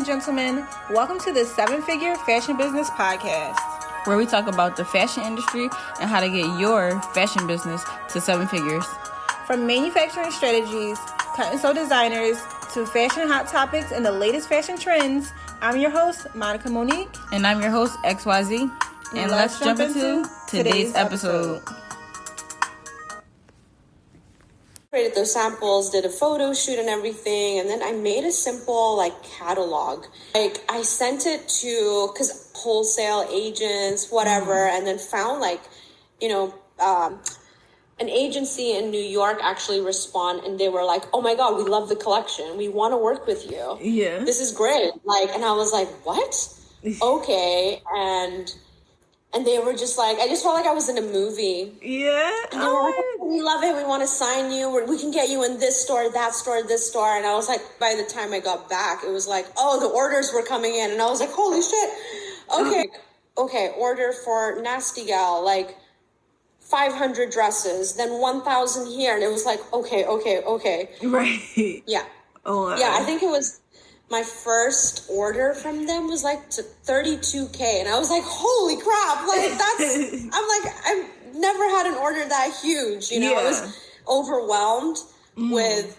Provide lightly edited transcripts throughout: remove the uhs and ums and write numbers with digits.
and gentlemen. Welcome to the 7-Figure Fashion Business Podcast, where we talk about the fashion industry and how to get your fashion business to 7 figures. From manufacturing strategies, cut and sew designers, to fashion hot topics and the latest fashion trends, I'm your host, Monica Monique. And I'm your host, XYZ. And let's jump into today's episode. Created those samples, did a photo shoot and everything, and then I made a simple catalog. I sent it to wholesale agents, whatever, and then found an agency in New York actually respond, and they were like, "Oh my God, we love the collection. We want to work with you. Yeah, this is great." And I was like, "What? Okay." And they were just like, I just felt like I was in a movie. Yeah. And they were like, "We love it. We want to sign you. We can get you in this store, that store, this store." And I was like, by the time I got back, it was like, oh, the orders were coming in. And I was like, holy shit. Okay. Order for Nasty Gal, 500 dresses, then 1,000 here. And it was like, okay. Right. Yeah. Oh, yeah, I think it was my first order from them was to $32K. And I was like, holy crap. I've never had an order that huge, Yeah. I was overwhelmed with.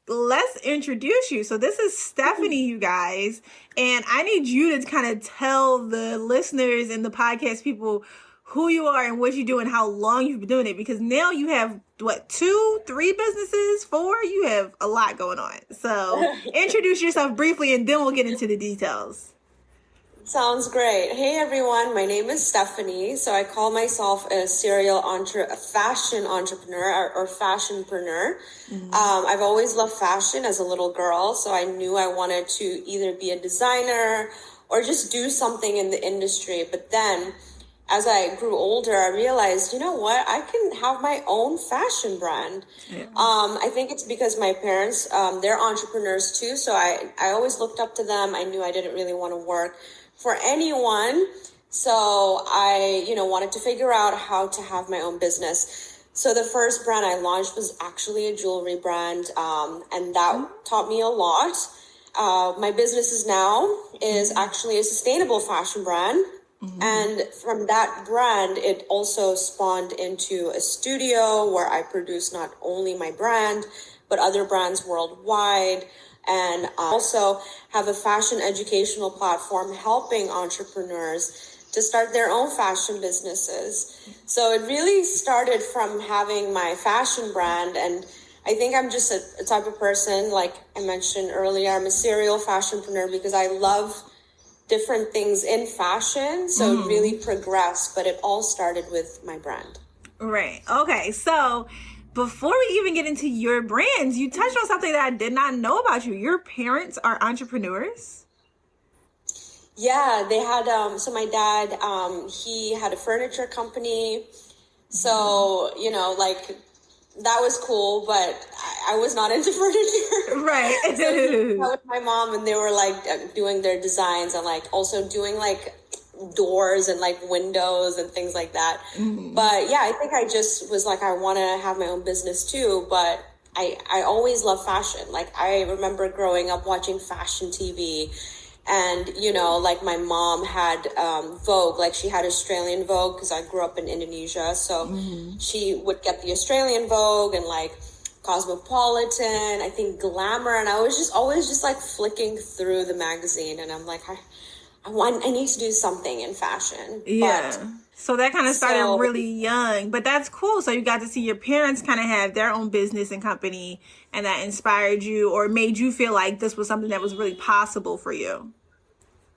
Let's introduce you. So this is Stephanie, you guys. And I need you to kind of tell the listeners and the podcast people who you are and what you do and how long you've been doing it. Because now you have, 2, 3 businesses, 4? You have a lot going on. So introduce yourself briefly and then we'll get into the details. Sounds great. Hey everyone, my name is Stephanie. So I call myself a fashion entrepreneur or fashionpreneur. Mm-hmm. I've always loved fashion as a little girl, so I knew I wanted to either be a designer or just do something in the industry. But then as I grew older, I realized, you know what, I can have my own fashion brand. Yeah. I think it's because my parents, they're entrepreneurs too. So I always looked up to them. I knew I didn't really want to work for anyone. So I, wanted to figure out how to have my own business. So the first brand I launched was actually a jewelry brand. And that taught me a lot. My business is actually a sustainable fashion brand. Mm-hmm. And from that brand, it also spawned into a studio where I produce not only my brand, but other brands worldwide. And I also have a fashion educational platform helping entrepreneurs to start their own fashion businesses. So it really started from having my fashion brand. And I think I'm just a type of person, like I mentioned earlier, I'm a serial fashionpreneur because I love different things in fashion. So it really progressed, but it all started with my brand. Right. Okay. So before we even get into your brands, you touched on something that I did not know about you. Your parents are entrepreneurs? Yeah, they had, so my dad, he had a furniture company. So, that was cool, but I was not into furniture. Right. So with my mom, and they were doing their designs and also doing doors and windows and things like that. Mm-hmm. But yeah, I think I just was I want to have my own business too. But I always loved fashion. I remember growing up watching fashion TV. And, my mom had Vogue, she had Australian Vogue because I grew up in Indonesia. So she would get the Australian Vogue and Cosmopolitan, I think Glamour. And I was always flicking through the magazine. And I'm I need to do something in fashion. Yeah. So that kind of started really young, but that's cool. So you got to see your parents kind of have their own business and company, and that inspired you or made you feel like this was something that was really possible for you.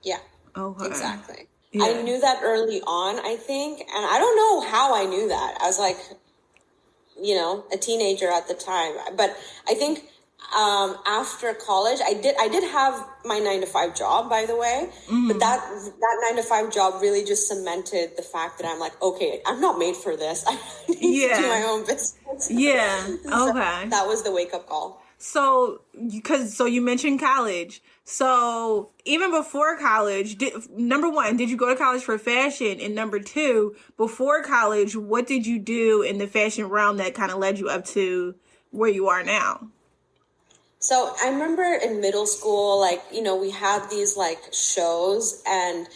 Yeah. Okay. Exactly. Yeah. I knew that early on, I think, and I don't know how I knew that. I was a teenager at the time, but I think after college, I did have my 9-to-5 job, by the way, but that 9-to-5 job really just cemented the fact that I'm okay, I'm not made for this. I need to do my own business. Yeah. Okay. So that was the wake up call. So you mentioned college. So even before college, number one, did you go to college for fashion? And number two, before college, what did you do in the fashion realm that kind of led you up to where you are now? So I remember in middle school, like, you know, we had these like shows and,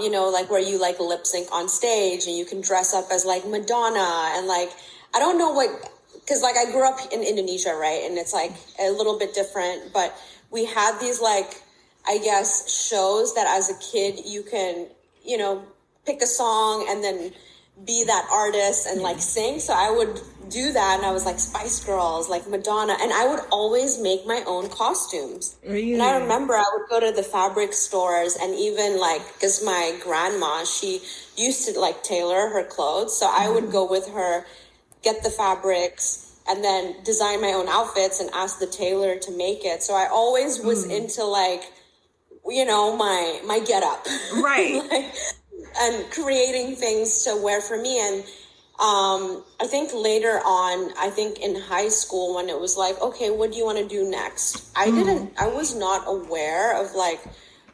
you know, like where you like lip sync on stage and you can dress up as like Madonna and like, I don't know what, because like I grew up in Indonesia, right? And it's like a little bit different, but we had these like, I guess, shows that as a kid you can, you know, pick a song and then be that artist and like sing. So I would do that, and I was like Spice Girls, like Madonna, and I would always make my own costumes. Really? And I remember I would go to the fabric stores, and even like, because my grandma, she used to like tailor her clothes, so I would go with her, get the fabrics, and then design my own outfits and ask the tailor to make it. So I always was into like, you know, my get up, right? like, and creating things to wear for me. And I think later on, I think in high school, when it was like, okay, what do you want to do next? I was not aware of like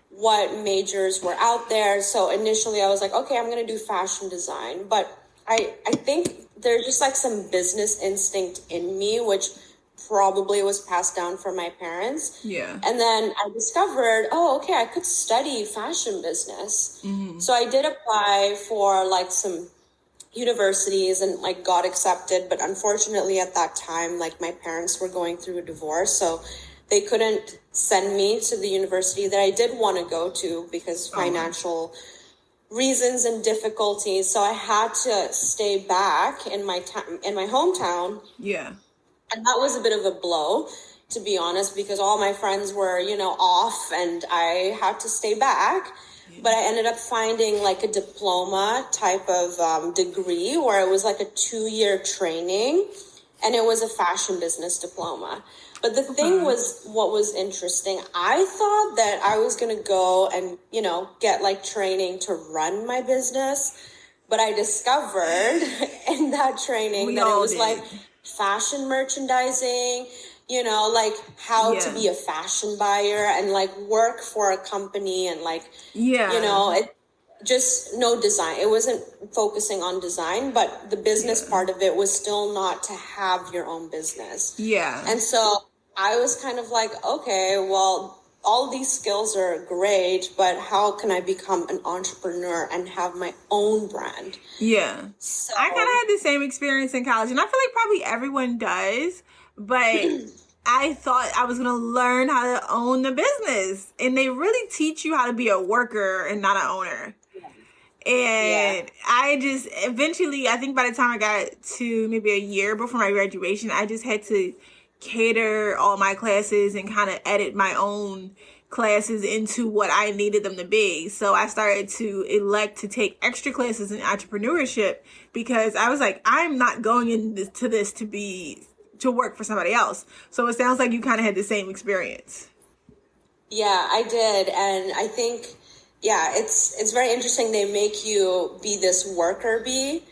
what majors were out there. So initially I was like, okay, I'm going to do fashion design. But I think there's just like some business instinct in me, which probably was passed down from my parents. Yeah. And then I discovered, oh, okay, I could study fashion business. So I did apply for like some universities and like got accepted, but unfortunately at that time, like my parents were going through a divorce, so they couldn't send me to the university that I did want to go to because financial reasons and difficulties. So I had to stay back in my hometown. Yeah. And that was a bit of a blow, to be honest, because all my friends were, you know, off and I had to stay back. But I ended up finding like a diploma type of degree where it was like a 2-year training, and it was a fashion business diploma. But the thing was, what was interesting, I thought that I was going to go and, you know, get like training to run my business. But I discovered in that training that it was like fashion merchandising, you know, like how to be a fashion buyer and like work for a company and like, you know, it just no design. It wasn't focusing on design, but the business part of it was still not to have your own business. Yeah. And so I was kind of like, okay, well, all these skills are great, but how can I become an entrepreneur and have my own brand? Yeah. So I kind of had the same experience in college, and I feel like probably everyone does, but I thought I was going to learn how to own the business, and they really teach you how to be a worker and not an owner. And I just eventually, I think by the time I got to maybe a year before my graduation, I just had to cater all my classes and kind of edit my own classes into what I needed them to be. So I started to elect to take extra classes in entrepreneurship because I was like, I'm not going into this to work for somebody else. So it sounds like you kind of had the same experience. Yeah, I did. And I think, it's very interesting. They make you be this worker bee,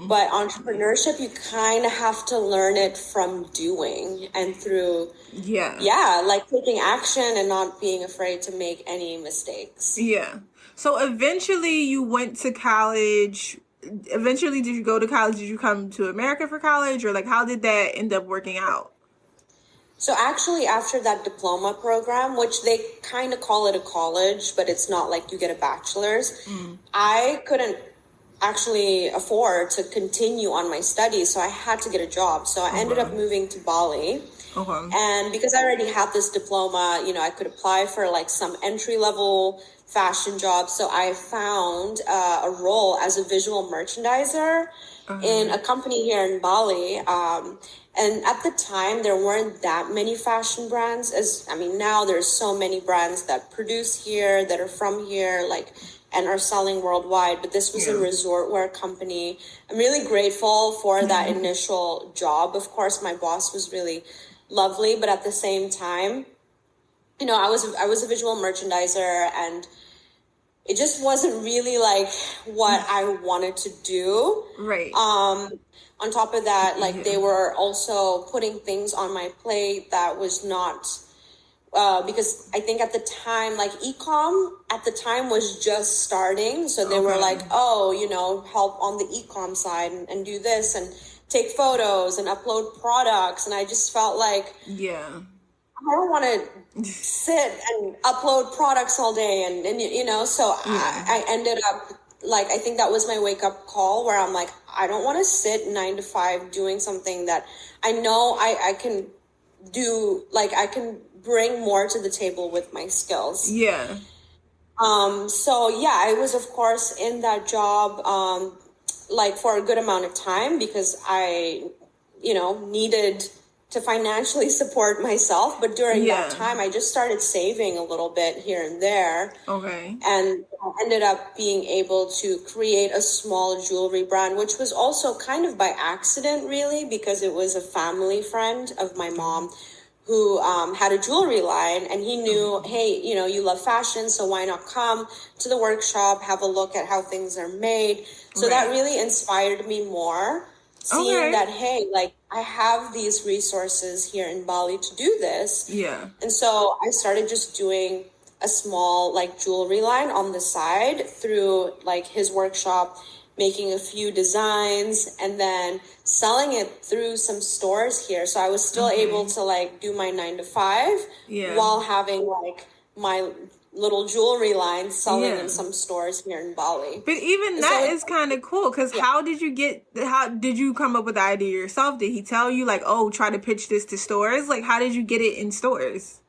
but entrepreneurship, you kind of have to learn it from doing and through, like taking action and not being afraid to make any mistakes. Yeah. So eventually you went to college. Eventually, did you go to college? Did you come to America for college, or like how did that end up working out? So actually, after that diploma program, which they kind of call it a college, but it's not like you get a bachelor's, I couldn't actually afford to continue on my studies, so I had to get a job. So I ended up moving to Bali. And because I already had this diploma, you know, I could apply for like some entry-level fashion jobs. So I found a role as a visual merchandiser in a company here in Bali. And at the time, there weren't that many fashion brands. Now there's so many brands that produce here, that are from here, like, and are selling worldwide. But this was a resort wear company. I'm really grateful for that initial job. Of course, my boss was really lovely, but at the same time, you know, I was a visual merchandiser, and it just wasn't really like what I wanted to do. Right. On top of that, like they were also putting things on my plate that was not, because I think at the time, like e-com at the time was just starting. So they were like, oh, you know, help on the e-com side and do this and take photos and upload products. And I just felt like, don't want to sit and upload products all day. And you know, so I ended up, like, I think that was my wake up call where I'm like, I don't want to sit 9 to 5 doing something that I know I can do. Like, I can bring more to the table with my skills. Yeah. So yeah, I was of course in that job, like for a good amount of time because I, you know, needed to financially support myself. But during that time, I just started saving a little bit here and there. Okay. And ended up being able to create a small jewelry brand, which was also kind of by accident, really, because it was a family friend of my mom who had a jewelry line, and he knew, hey, you know, you love fashion, so why not come to the workshop, have a look at how things are made. So that really inspired me more, seeing that, hey, like, I have these resources here in Bali to do this. Yeah. And so I started just doing a small, like, jewelry line on the side through, like, his workshop, making a few designs and then selling it through some stores here. So I was still able to, like, do my 9 to 5 while having, like, my little jewelry line selling in some stores here in Bali. But even that is kind of cool, because how did you come up with the idea yourself? Did he tell you, like, oh, try to pitch this to stores? Like, how did you get it in stores?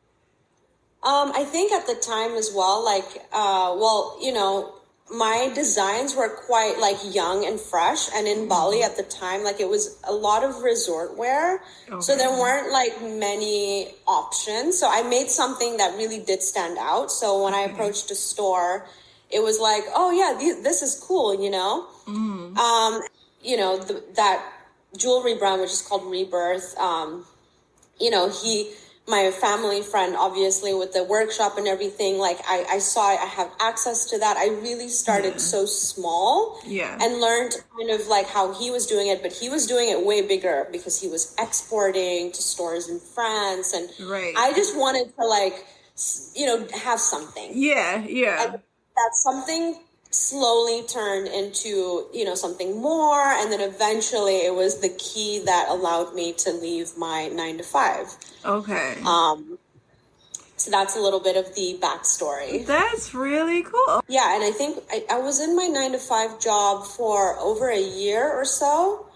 I think at the time as well, like, well, you know, my designs were quite, like, young and fresh, and in Bali at the time, like, it was a lot of resort wear, so there weren't, like, many options. So I made something that really did stand out. So when I approached a store, it was like, oh yeah, this is cool, you know. You know, that jewelry brand, which is called Rebirth, you know, my family friend, obviously, with the workshop and everything, like, I saw I have access to that. I really started so small and learned kind of like how he was doing it, but he was doing it way bigger because he was exporting to stores in France. And I just wanted to, like, you know, have something. And that something slowly turned into, you know, something more. And then eventually it was the key that allowed me to leave my 9 to 5. Okay. So that's a little bit of the backstory. That's really cool. Yeah, and I think I was in my 9 to 5 job for over a year or so.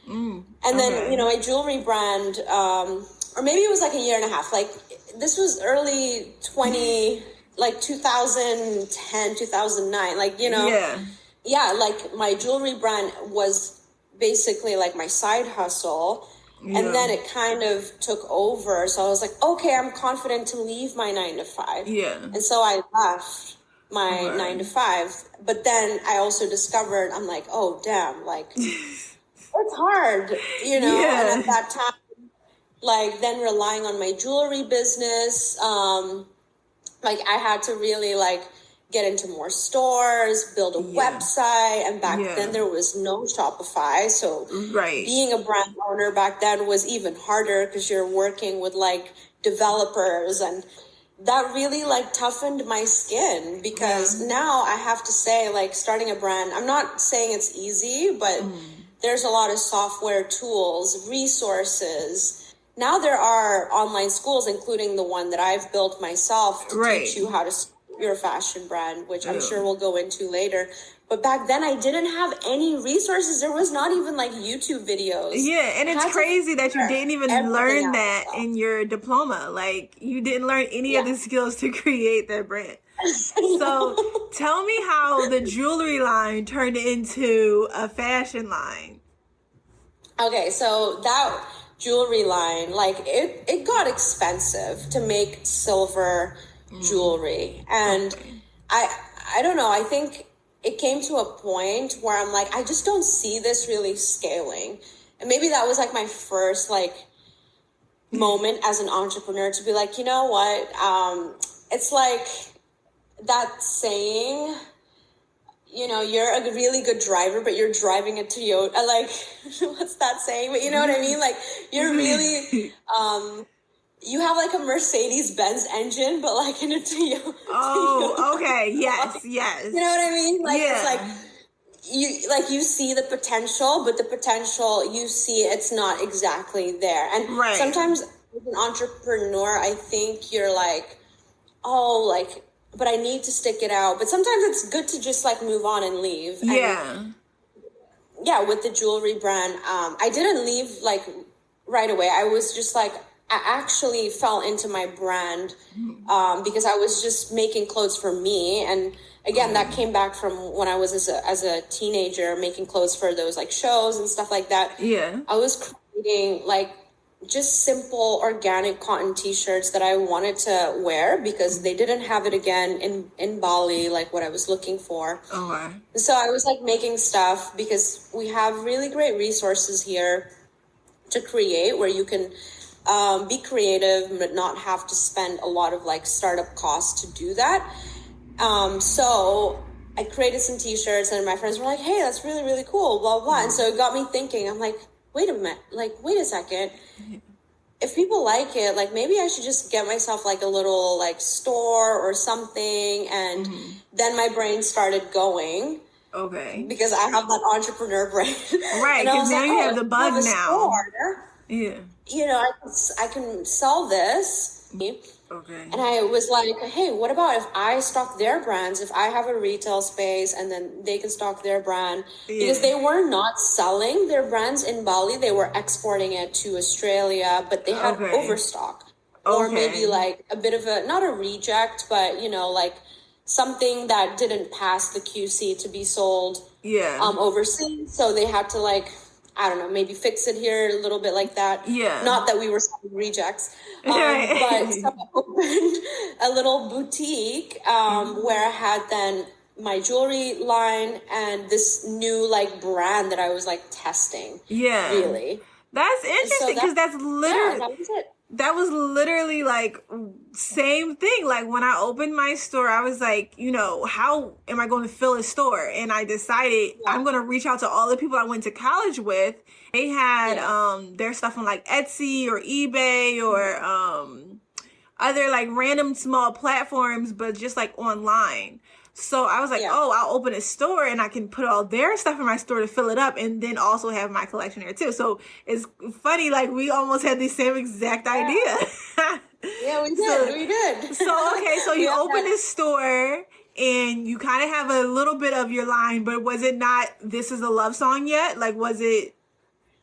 And then, you know, my jewelry brand, or maybe it was like a year and a half. Like, this was early 2010, 2009. Like, you know, like, my jewelry brand was basically like my side hustle. And then it kind of took over. So I was like, okay, I'm confident to leave my 9 to 5. And so I left my 9 to 5. But then I also discovered, I'm like, oh, damn, like, it's hard, you know? And at that time, like, then relying on my jewelry business, like, I had to really, like, get into more stores, build a website. And back then there was no Shopify. So being a brand owner back then was even harder because you're working with, like, developers. And that really, like, toughened my skin because now I have to say, like, starting a brand, I'm not saying it's easy, but there's a lot of software tools, resources. Now there are online schools, including the one that I've built myself to teach you how to start your fashion brand, which I'm sure we'll go into later. But back then I didn't have any resources. There was not even, like, YouTube videos. And it's crazy that you didn't even learn that in your diploma. Like, you didn't learn any of the skills to create that brand. So tell me how the jewelry line turned into a fashion line. Okay, so that jewelry line, like, it got expensive to make silver jewelry. And I don't know, I think it came to a point where I'm like, I just don't see this really scaling. And maybe that was, like, my first, like, moment as an entrepreneur to be like, you know what, it's like that saying, you know, you're a really good driver, but you're driving a Toyota, like, what's that saying? But you know what I mean? Like, you're really, you have, like, a Mercedes-Benz engine, but, like, in a Toyota. Oh, okay. Yes. You know what I mean? Like, it's like, you see the potential, but the potential, you see it's not exactly there. And sometimes as an entrepreneur, I think you're like, oh, like, but I need to stick it out. But sometimes it's good to just like move on and leave. Yeah. And yeah, with the jewelry brand, I didn't leave like right away. I was just like, I actually fell into my brand because I was just making clothes for me. And again, that came back from when I was as a teenager making clothes for those like shows and stuff like that. Yeah. I was creating like just simple organic cotton t-shirts that I wanted to wear because they didn't have it again in Bali, like what I was looking for. Oh, wow. So I was like making stuff because we have really great resources here to create where you can be creative but not have to spend a lot of like startup costs to do that. So I created some t-shirts and my friends were like, hey, that's really, really cool, blah, blah. And so it got me thinking, I'm like, wait a second. If people like it, like maybe I should just get myself like a little like store or something. And then my brain started going. Okay. Because I have that entrepreneur brain. Right, because now you have the bug now. Store, yeah. You know, I can sell this. Okay. And I was like, hey, what about if I stock their brands? If I have a retail space and then they can stock their brand? Because they were not selling their brands in Bali. They were exporting it to Australia, but they had overstock. Or maybe like a bit of a, not a reject, but, you know, like something that didn't pass the QC to be sold overseas. So they had to like, I don't know, maybe fix it here a little bit like that. Yeah. Not that we were selling rejects. But someone opened a little boutique where I had then my jewelry line and this new like brand that I was like testing. Yeah. Really. That's interesting because that's literally... Yeah, that was it. That was literally like same thing. Like when I opened my store, I was like, you know, how am I going to fill a store? And I decided I'm going to reach out to all the people I went to college with. They had their stuff on like Etsy or eBay or other like random small platforms, but just like online. So I was like, oh, I'll open a store and I can put all their stuff in my store to fill it up and then also have my collection there too. So it's funny, like we almost had the same exact idea. Yeah, we did. So, okay, so you opened this store and you kind of have a little bit of your line, but was it not This Is a Love Song yet? Like, was it?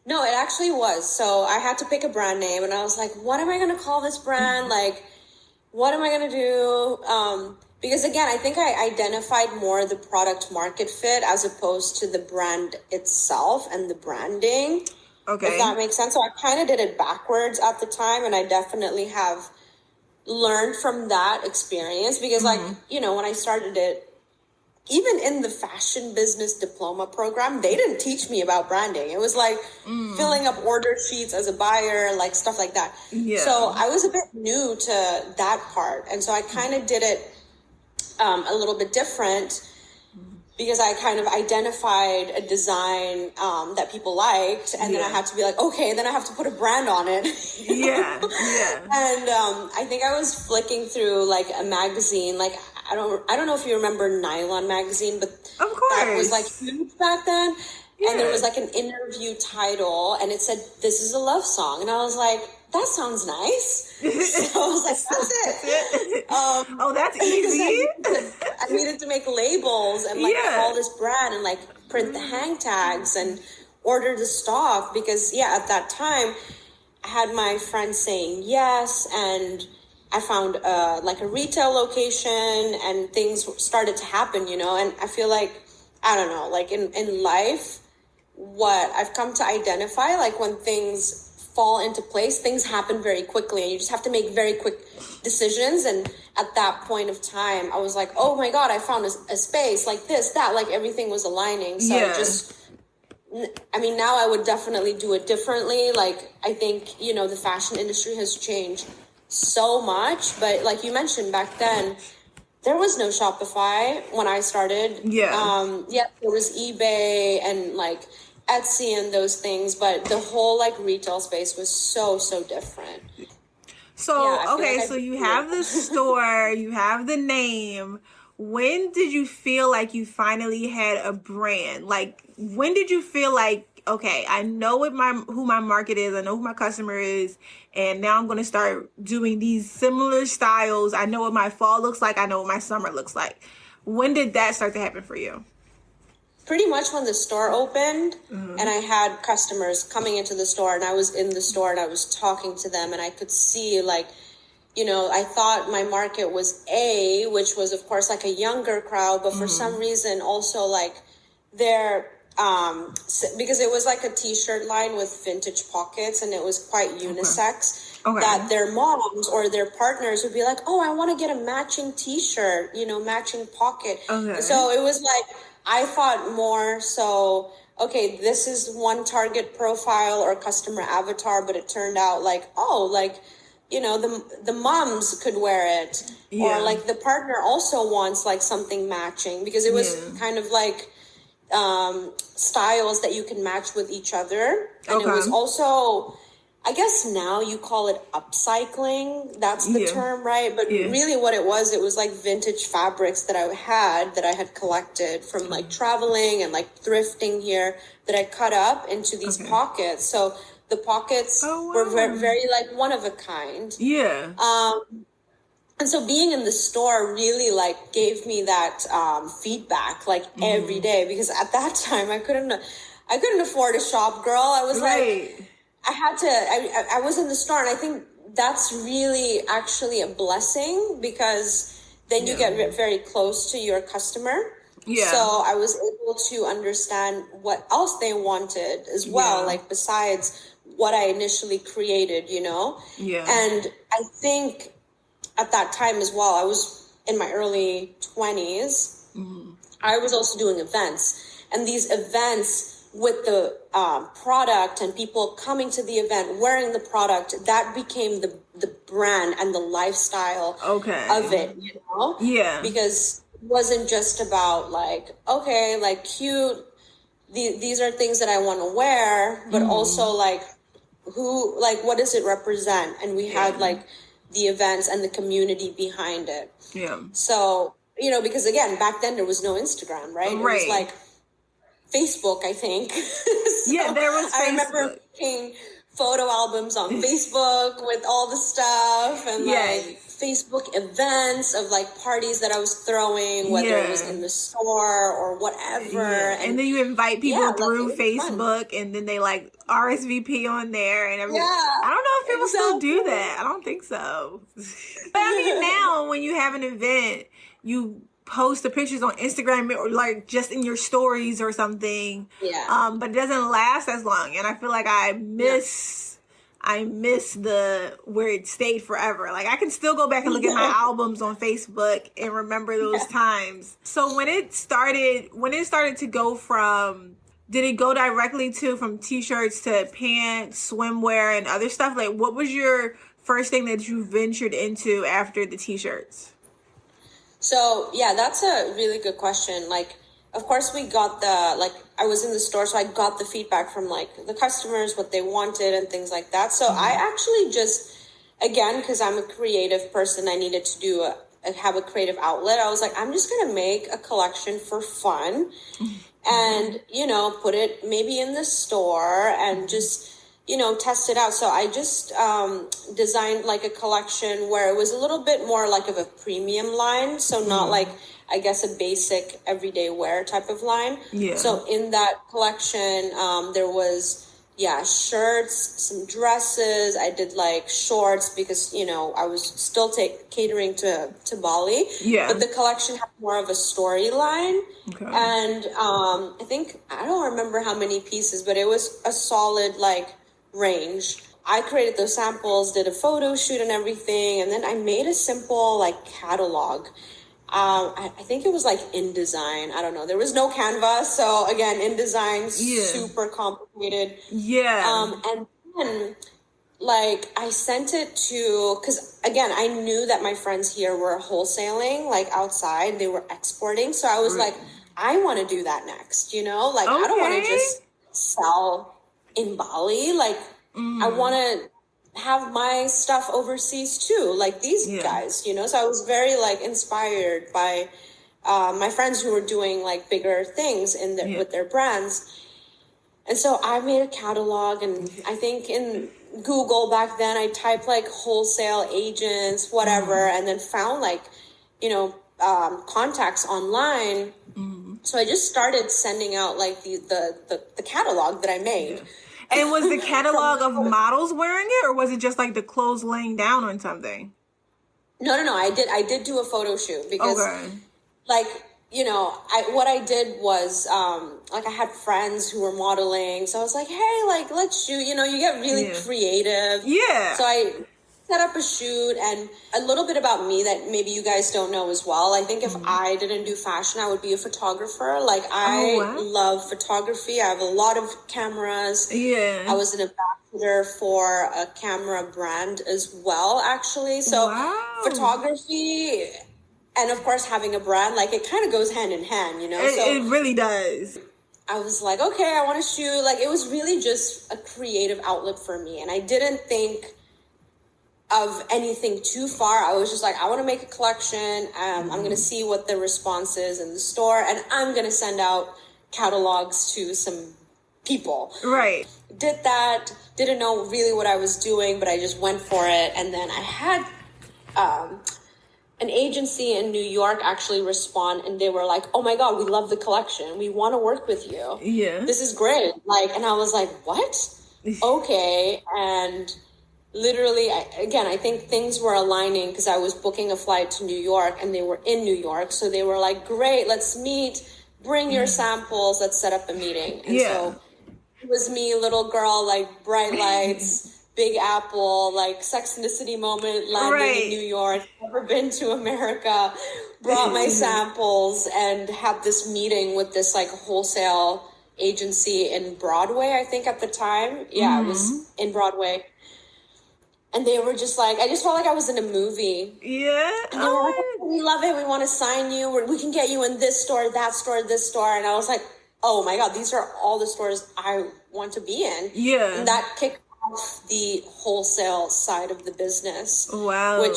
No, it actually was. So I had to pick a brand name and I was like, what am I going to call this brand? Like, what am I going to do? Because again, I think I identified more the product market fit as opposed to the brand itself and the branding. Okay. If that makes sense. So I kind of did it backwards at the time. And I definitely have learned from that experience because like, you know, when I started it, even in the fashion business diploma program, they didn't teach me about branding. It was like filling up order sheets as a buyer, like stuff like that. Yeah. So I was a bit new to that part. And so I kind of did it a little bit different because I kind of identified a design that people liked, and then I had to be like, okay, then I have to put a brand on it. Yeah. And I think I was flicking through like a magazine, like I don't know if you remember Nylon magazine, but of course that was like huge back then. Yeah. And there was like an interview title, and it said, "This is a love song," and I was like, that sounds nice. So I was like, that's it. Oh, that's easy. I needed to make labels and like call this brand and like print the hang tags and order the stock because at that time I had my friends saying yes, and I found like a retail location and things started to happen, you know. And I feel like, I don't know, like in life, what I've come to identify, like when things fall into place, things happen very quickly and you just have to make very quick decisions. And at that point of time, I was like, oh my God, I found a space like this, that, like everything was aligning. So I mean, now I would definitely do it differently. Like, I think, you know, the fashion industry has changed so much, but like you mentioned back then, there was no Shopify when I started. There was eBay and like Etsy and those things, but the whole like retail space was so different. So okay, so you have the store, you have the name. When did you feel like you finally had a brand? Like, when did you feel like, okay, I know who my market is. I know who my customer is. And now I'm going to start doing these similar styles. I know what my fall looks like. I know what my summer looks like. When did that start to happen for you? Pretty much when the store opened, and I had customers coming into the store, and I was in the store and I was talking to them, and I could see, like, you know, I thought my market was which was of course like a younger crowd, but for some reason also like they're because it was like a t-shirt line with vintage pockets, and it was quite unisex. That their moms or their partners would be like, oh, I want to get a matching t-shirt, you know, matching pocket. So it was like, I thought more so, okay, this is one target profile or customer avatar, but it turned out like, oh, like, you know, the moms could wear it, or like the partner also wants like something matching, because it was kind of like styles that you can match with each other. And it was also, I guess now you call it upcycling. That's the term, right? But really what it was like vintage fabrics that I had collected from like traveling and like thrifting here, that I cut up into these pockets. So the pockets were very, very like one of a kind. And so being in the store really like gave me that feedback like every day, because at that time I couldn't afford a shop, girl. I was like, I was in the store, and I think that's really actually a blessing, because then you get very close to your customer. So I was able to understand what else they wanted as well, like besides what I initially created, you know? And I think at that time as well, I was in my early 20s. I was also doing events, and these events with the product and people coming to the event wearing the product, that became the brand and the lifestyle of it, you know? Because it wasn't just about like, okay, like cute, these are things that I want to wear, but also like who, like, what does it represent? And we had like the events and the community behind it. So, you know, because again, back then there was no Instagram, right? It was like Facebook, I think. There was Facebook. I remember making photo albums on Facebook with all the stuff, and like Facebook events of like parties that I was throwing, whether it was in the store or whatever. And then you invite people through Facebook, and then they like RSVP on there and everything. I don't know if people still do that. I don't think so. But I mean, now when you have an event, you post the pictures on Instagram or like just in your stories or something. But it doesn't last as long. And I feel like I miss the where it stayed forever. Like I can still go back and look at my albums on Facebook and remember those times. So when it started to go from, did it go directly from t-shirts to pants, swimwear, and other stuff? Like what was your first thing that you ventured into after the t-shirts? So, yeah, that's a really good question. Like, of course, we got I was in the store, so I got the feedback from, like, the customers, what they wanted and things like that. So I actually just, again, because I'm a creative person, I needed to have a creative outlet. I was like, I'm just going to make a collection for fun and, you know, put it maybe in the store and just, you know, test it out. So I just designed like a collection where it was a little bit more like of a premium line. So not like, I guess, a basic everyday wear type of line. So in that collection, there was, shirts, some dresses. I did like shorts because, you know, I was still catering to Bali. But the collection had more of a storyline. And I think, I don't remember how many pieces, but it was a solid like range. I created those samples, did a photo shoot and everything, and then I made a simple like catalog. I think it was like InDesign. I don't know. There was no Canva, so again, InDesign, super complicated. And then like I sent it to, because again, I knew that my friends here were wholesaling like outside. They were exporting, so I was like, I want to do that next. You know, like I don't want to just sell in Bali, like I want to have my stuff overseas too, like these guys, you know. So I was very like inspired by my friends who were doing like bigger things with their brands. And so I made a catalog, and I think in Google back then, I typed like wholesale agents, whatever, and then found like, contacts online. So I just started sending out like the catalog that I made. Yeah. And was the catalog of models wearing it, or was it just like the clothes laying down on something? No. I did do a photo shoot because what I did was, I had friends who were modeling. So I was like, hey, like, let's shoot, you get really creative. Yeah. So I set up a shoot, and a little bit about me that maybe you guys don't know as well. I think if I didn't do fashion, I would be a photographer. Like, I love photography. I have a lot of cameras. Yeah. I was an ambassador for a camera brand as well, actually. So photography, and of course having a brand, like, it kind of goes hand in hand, It really does. I was like, okay, I want to shoot. Like, it was really just a creative outlet for me. And I didn't think of anything too far. I was just like, I want to make a collection. I'm going to see what the response is in the store, and I'm going to send out catalogs to some people. Right. Did that. Didn't know really what I was doing, but I just went for it. And then I had an agency in New York actually respond, and they were like, oh my God, we love the collection. We want to work with you. Yeah. This is great. Like, and I was like, what? Okay. And literally, I think things were aligning because I was booking a flight to New York, and they were in New York. So they were like, great, let's meet. Bring your samples. Let's set up a meeting. And so it was me, little girl, like bright lights, Big Apple, like Sex and the City moment, landing in New York, never been to America, brought my samples, and had this meeting with this like wholesale agency in Broadway, I think at the time. Yeah, it was in Broadway. And they were just like, I just felt like I was in a movie. Yeah. And they were like, oh, we love it. We want to sign you. We can get you in this store, that store, this store. And I was like, oh my God, these are all the stores I want to be in. Yeah. And that kicked off the wholesale side of the business. Wow. Which,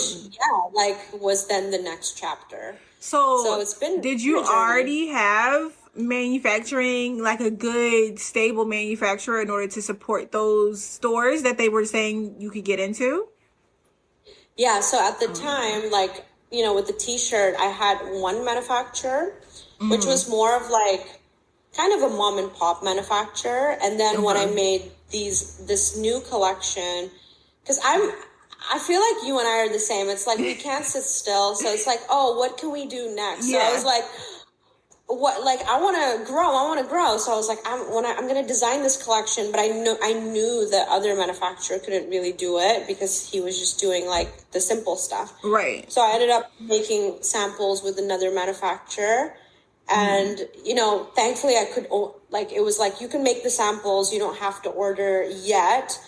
was then the next chapter. So it's been. Did you already have manufacturing, like a good stable manufacturer, in order to support those stores that they were saying you could get into? Yeah, so at the time, like, with the t-shirt, I had one manufacturer, which was more of like kind of a mom and pop manufacturer. And then when I made this new collection, because I feel like you and I are the same. It's like we can't sit still. So it's like, oh, what can we do next? So I was like, I want to grow. So I was like, I'm going to design this collection, but I knew the other manufacturer couldn't really do it because he was just doing like the simple stuff. Right. So I ended up making samples with another manufacturer, and, thankfully I could, it was like, you can make the samples, you don't have to order yet.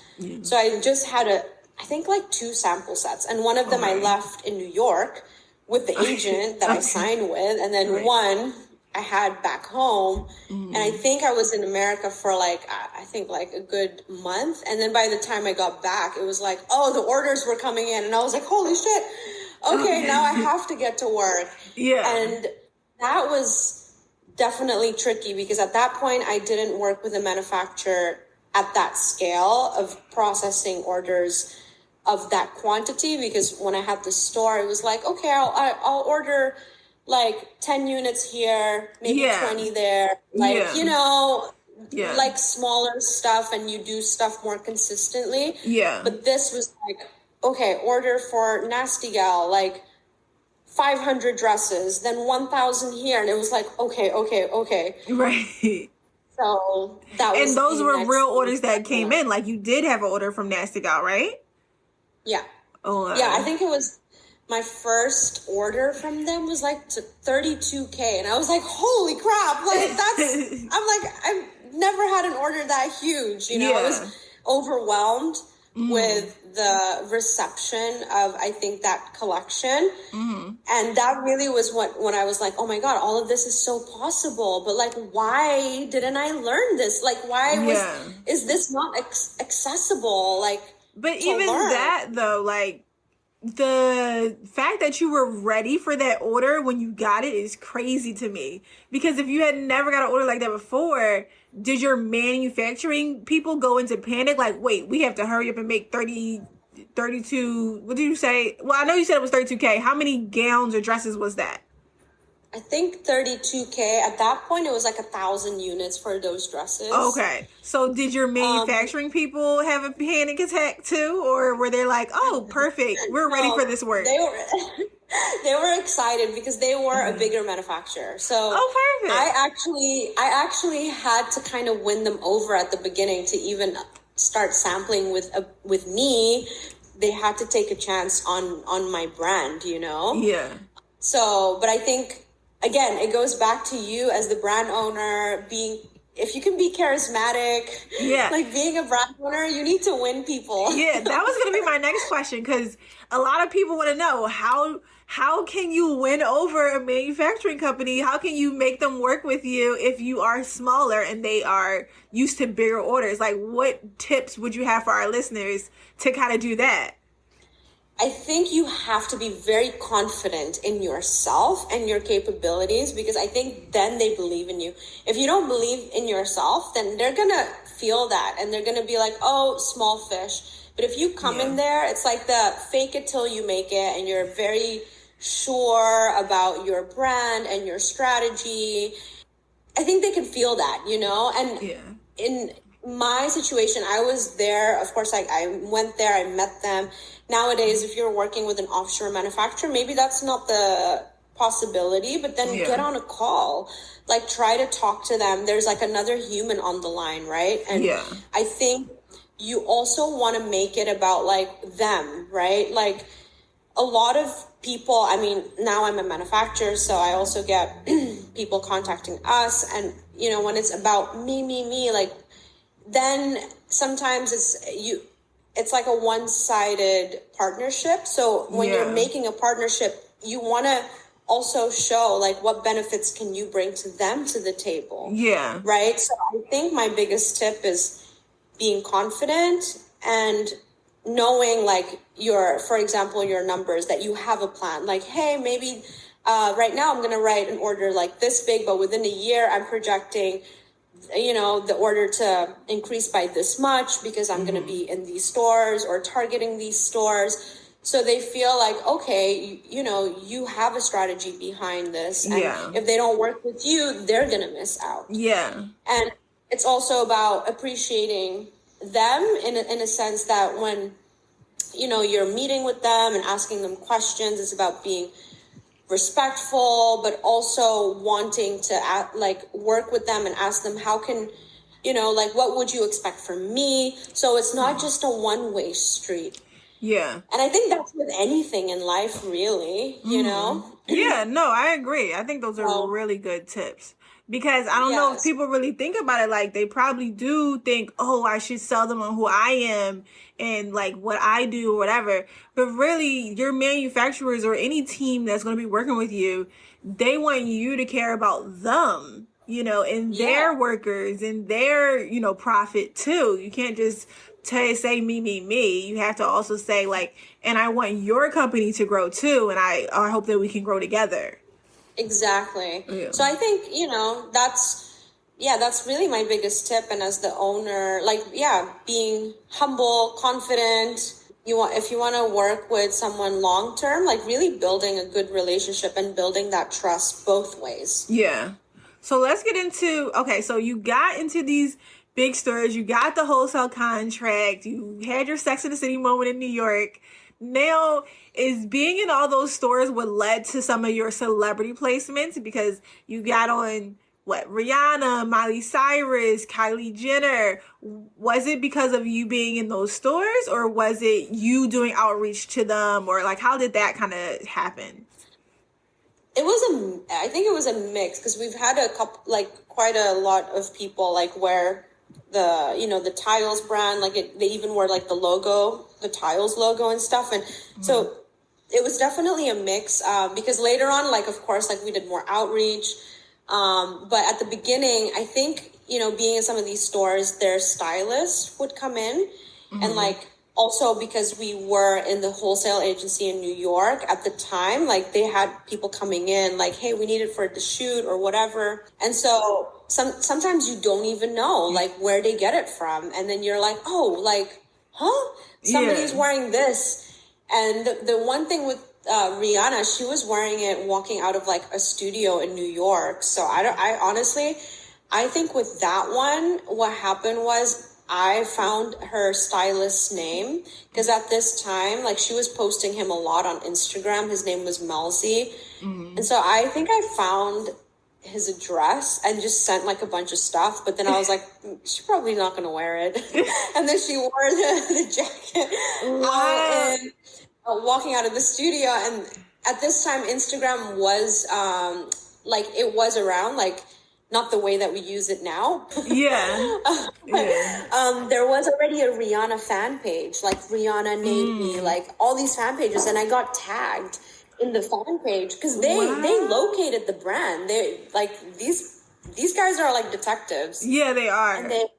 So I just had I think like 2 sample sets, and one of them I left in New York with the agent that I signed with, and then one I had back home. And I think I was in America for like a good month. And then by the time I got back, it was like, oh, the orders were coming in. And I was like, holy shit. Okay, now I have to get to work. Yeah. And that was definitely tricky because at that point I didn't work with a manufacturer at that scale of processing orders of that quantity, because when I had the store, it was like, okay, I'll order like 10 units here, maybe 20 there, like, like smaller stuff, and you do stuff more consistently. Yeah. But this was like, okay, order for Nasty Gal, like 500 dresses, then 1,000 here. And it was like, okay. Right. So that was. And those were real orders that came in. Like, you did have an order from Nasty Gal, right? Yeah. Oh, yeah, I think it was. My first order from them was like to $32,000, and I was like, "Holy crap!" Like I've never had an order that huge. I was overwhelmed with the reception of, I think, that collection, and that really was when I was like, "Oh my God, all of this is so possible." But like, why didn't I learn this? Like, why is this not accessible? Like, but even that though, like. the fact that you were ready for that order when you got it is crazy to me. Because if you had never got an order like that before, did your manufacturing people go into panic? Like, wait, we have to hurry up and make 32, what did you say? Well, I know you said it was 32K. How many gowns or dresses was that? I think 32K. At that point, it was like 1,000 units for those dresses. Okay. So did your manufacturing people have a panic attack too? Or were they like, oh, perfect, we're ready for this work? They were excited because they were a bigger manufacturer. So perfect. I actually had to kind of win them over at the beginning to even start sampling with me. They had to take a chance on my brand, you know? Yeah. So, but I think, again, it goes back to you as the brand owner if you can be charismatic, like being a brand owner, you need to win people. Yeah, that was going to be my next question, because a lot of people want to know how can you win over a manufacturing company? How can you make them work with you if you are smaller and they are used to bigger orders? Like, what tips would you have for our listeners to kind of do that? I think you have to be very confident in yourself and your capabilities, because I think then they believe in you. If you don't believe in yourself, then they're going to feel that and they're going to be like, oh, small fish. But if you come in there, it's like the fake it till you make it, and you're very sure about your brand and your strategy. I think they can feel that, you know? And in my situation, I was there. Of course, I went there, I met them. Nowadays, if you're working with an offshore manufacturer, maybe that's not the possibility, but then get on a call, like try to talk to them. There's like another human on the line, right? And I think you also want to make it about like them, right? Like a lot of people, I mean, now I'm a manufacturer, so I also get people contacting us. And, you know, when it's about me, like, then sometimes it's like a one-sided partnership. So when you're making a partnership, you want to also show like what benefits can you bring to them to the table. Yeah. Right. So I think my biggest tip is being confident and knowing like for example, your numbers, that you have a plan. Like, hey, maybe right now I'm going to write an order like this big, but within a year I'm projecting, you know, the order to increase by this much because I'm going to be in these stores or targeting these stores. So they feel like, okay, you know, you have a strategy behind this. And if they don't work with you, they're going to miss out. Yeah. And it's also about appreciating them in a sense that when, you know, you're meeting with them and asking them questions, it's about being respectful, but also wanting to work with them and ask them, how can, you know, like, what would you expect from me? So it's not just a one-way street. Yeah. And I think that's with anything in life, really, you know? Yeah, no, I agree. I think those are really good tips. Because I don't know if people really think about it. Like, they probably do think, oh, I should sell them on who I am and like what I do or whatever. But really, your manufacturers or any team that's going to be working with you, they want you to care about them, you know, and their workers and their, you know, profit too. You can't just say me. You have to also say like, and I want your company to grow too. And I hope that we can grow together. Exactly. Yeah. So I think, you know, that's really my biggest tip. And as the owner, like, being humble, confident. If you want to work with someone long term, like really building a good relationship and building that trust both ways. Yeah. So let's get into, so you got into these big stores, you got the wholesale contract, you had your Sex and the City moment in New York. Now, is being in all those stores what led to some of your celebrity placements? Because you got on, Rihanna, Miley Cyrus, Kylie Jenner. Was it because of you being in those stores, or was it you doing outreach to them, or like how did that kind of happen? I think it was a mix, because we've had quite a lot of people wear the Tiles brand, they even wore the logo, the Tiles logo and stuff. And so it was definitely a mix, because later on, of course, we did more outreach. But at the beginning, I think, being in some of these stores, their stylist would come in and also because we were in the wholesale agency in New York at the time, like they had people coming in like, hey, we need it for the shoot or whatever. And so sometimes you don't even know like where they get it from. And then you're like, oh, like, huh? Somebody's wearing this. And the one thing with Rihanna, she was wearing it walking out of like a studio in New York. So I honestly, I think with that one, what happened was I found her stylist's name because at this time, like she was posting him a lot on Instagram. His name was Melzi. And so I think I found his address and just sent like a bunch of stuff. But then I was like, she's probably not going to wear it. And then she wore the jacket out and walking out of the studio. And at this time, Instagram was like it was around, like not the way that we use it now. There was already a Rihanna fan page, like Rihanna named me, like all these fan pages, and I got tagged in the fan page because they located the brand. They like these guys are like detectives. Yeah, they are. And they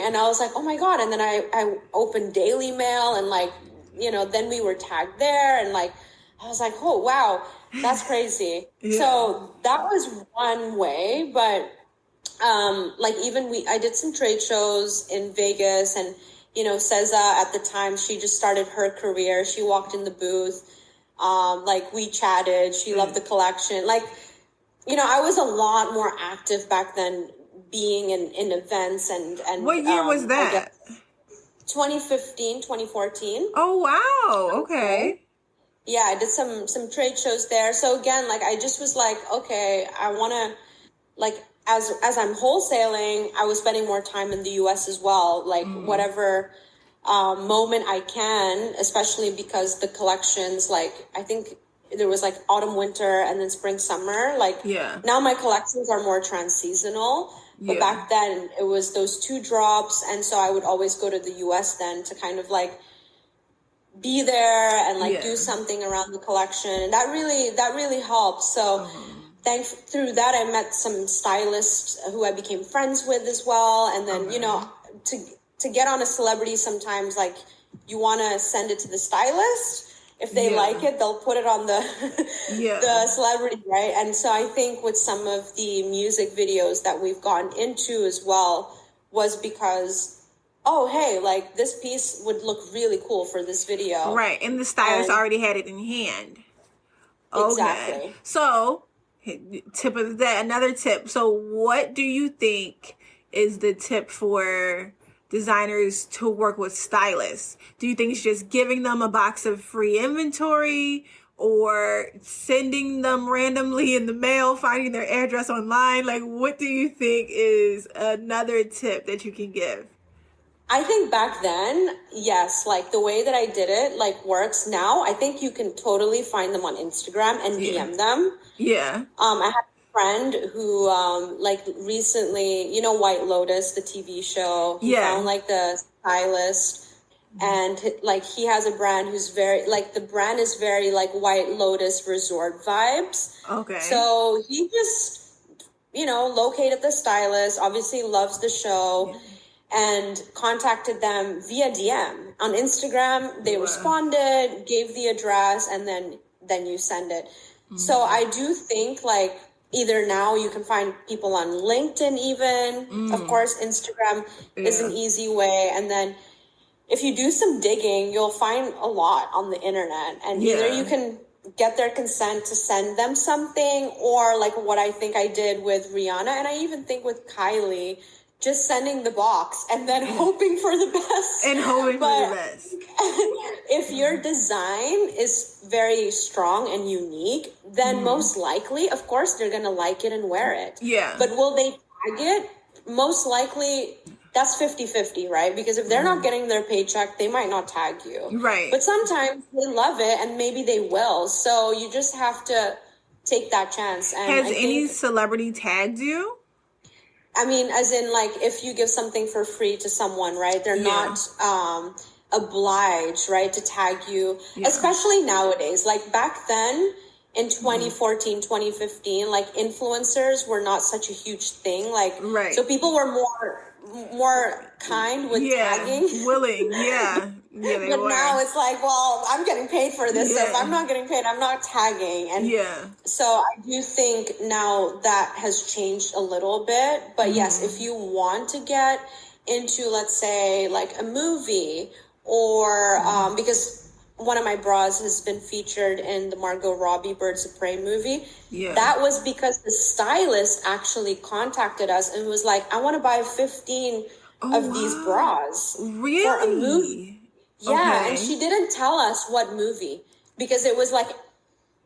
and I was like, oh my God. And then I opened Daily Mail and like, you know, then we were tagged there and like I was like, oh wow, that's crazy. So that was one way, but like even I did some trade shows in Vegas and, you know, Ceza at the time, she just started her career. She walked in the booth. Like we chatted. She loved the collection. Like, you know, I was a lot more active back then being in events and what year was that? 2015, 2014. Oh, wow. Okay. Yeah, I did some trade shows there. So again, like I just was like, okay, I want to like as I'm wholesaling, I was spending more time in the US as well, like whatever moment I can, especially because the collections, like I think there was like autumn, winter, and then spring, summer. Like now my collections are more trans-seasonal, but back then it was those 2 drops. And so I would always go to the US then to kind of like be there and like do something around the collection. And that really helped. So through that, I met some stylists who I became friends with as well. And then, you know, to get on a celebrity, sometimes like you want to send it to the stylist. If they like it, they'll put it on the the celebrity, right? And so I think with some of the music videos that we've gotten into as well was because, oh, hey, like this piece would look really cool for this video. Right, and the stylist already had it in hand. Okay. Exactly. So, tip of that, another tip. So what do you think is the tip for designers to work with stylists? Do you think it's just giving them a box of free inventory or sending them randomly in the mail, finding their address online? Like, what do you think is another tip that you can give? I think back then, yes, like the way that I did it, like works now. I think you can totally find them on Instagram and DM them. Yeah. I have a friend who, like recently, you know, White Lotus, the TV show. He found like the stylist, and like he has a brand who's very like the brand is very like White Lotus resort vibes. Okay. So he just, you know, located the stylist. Obviously, loves the show. And contacted them via DM on Instagram. They responded, gave the address, and then you send it. So I do think like either now you can find people on LinkedIn even. Of course, Instagram is an easy way. And then if you do some digging, you'll find a lot on the internet. And either you can get their consent to send them something, or like what I think I did with Rihanna, and I even think with Kylie, just sending the box and then hoping for the best. And hoping for the best. If your design is very strong and unique, then most likely, of course, they're going to like it and wear it. Yeah. But will they tag it? Most likely, that's 50-50, right? Because if they're not getting their paycheck, they might not tag you. Right. But sometimes they love it and maybe they will. So you just have to take that chance. And has any celebrity tagged you? I mean, as in, like, if you give something for free to someone, right, they're not obliged, right, to tag you, especially nowadays. Like, back then, in 2014, 2015, like, influencers were not such a huge thing. Like, so people were more kind with tagging. Willing, Yeah, they But were. now it's like, well, I'm getting paid for this. So if I'm not getting paid, I'm not tagging. And so I do think now that has changed a little bit. But yes, if you want to get into, let's say, like a movie or because one of my bras has been featured in the Margot Robbie Birds of Prey movie. Yeah. That was because the stylist actually contacted us and was like, I want to buy 15 of these bras for a movie. Yeah, and she didn't tell us what movie because it was like,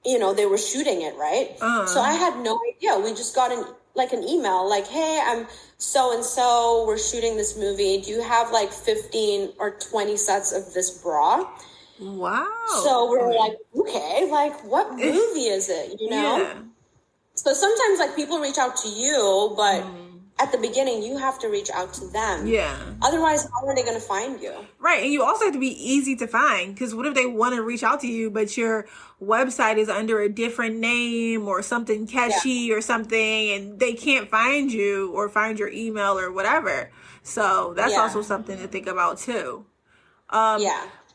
you know, they were shooting it, right? So I had no idea. We just got an email like, hey, I'm so-and-so, we're shooting this movie. Do you have like 15 or 20 sets of this bra? Wow. So we're like, okay, like what movie is it, you know? Yeah. So sometimes like people reach out to you, but at the beginning, you have to reach out to them. Yeah. Otherwise, how are they going to find you? Right. And you also have to be easy to find, because what if they want to reach out to you, but your website is under a different name or something catchy or something, and they can't find you or find your email or whatever. So that's also something to think about too.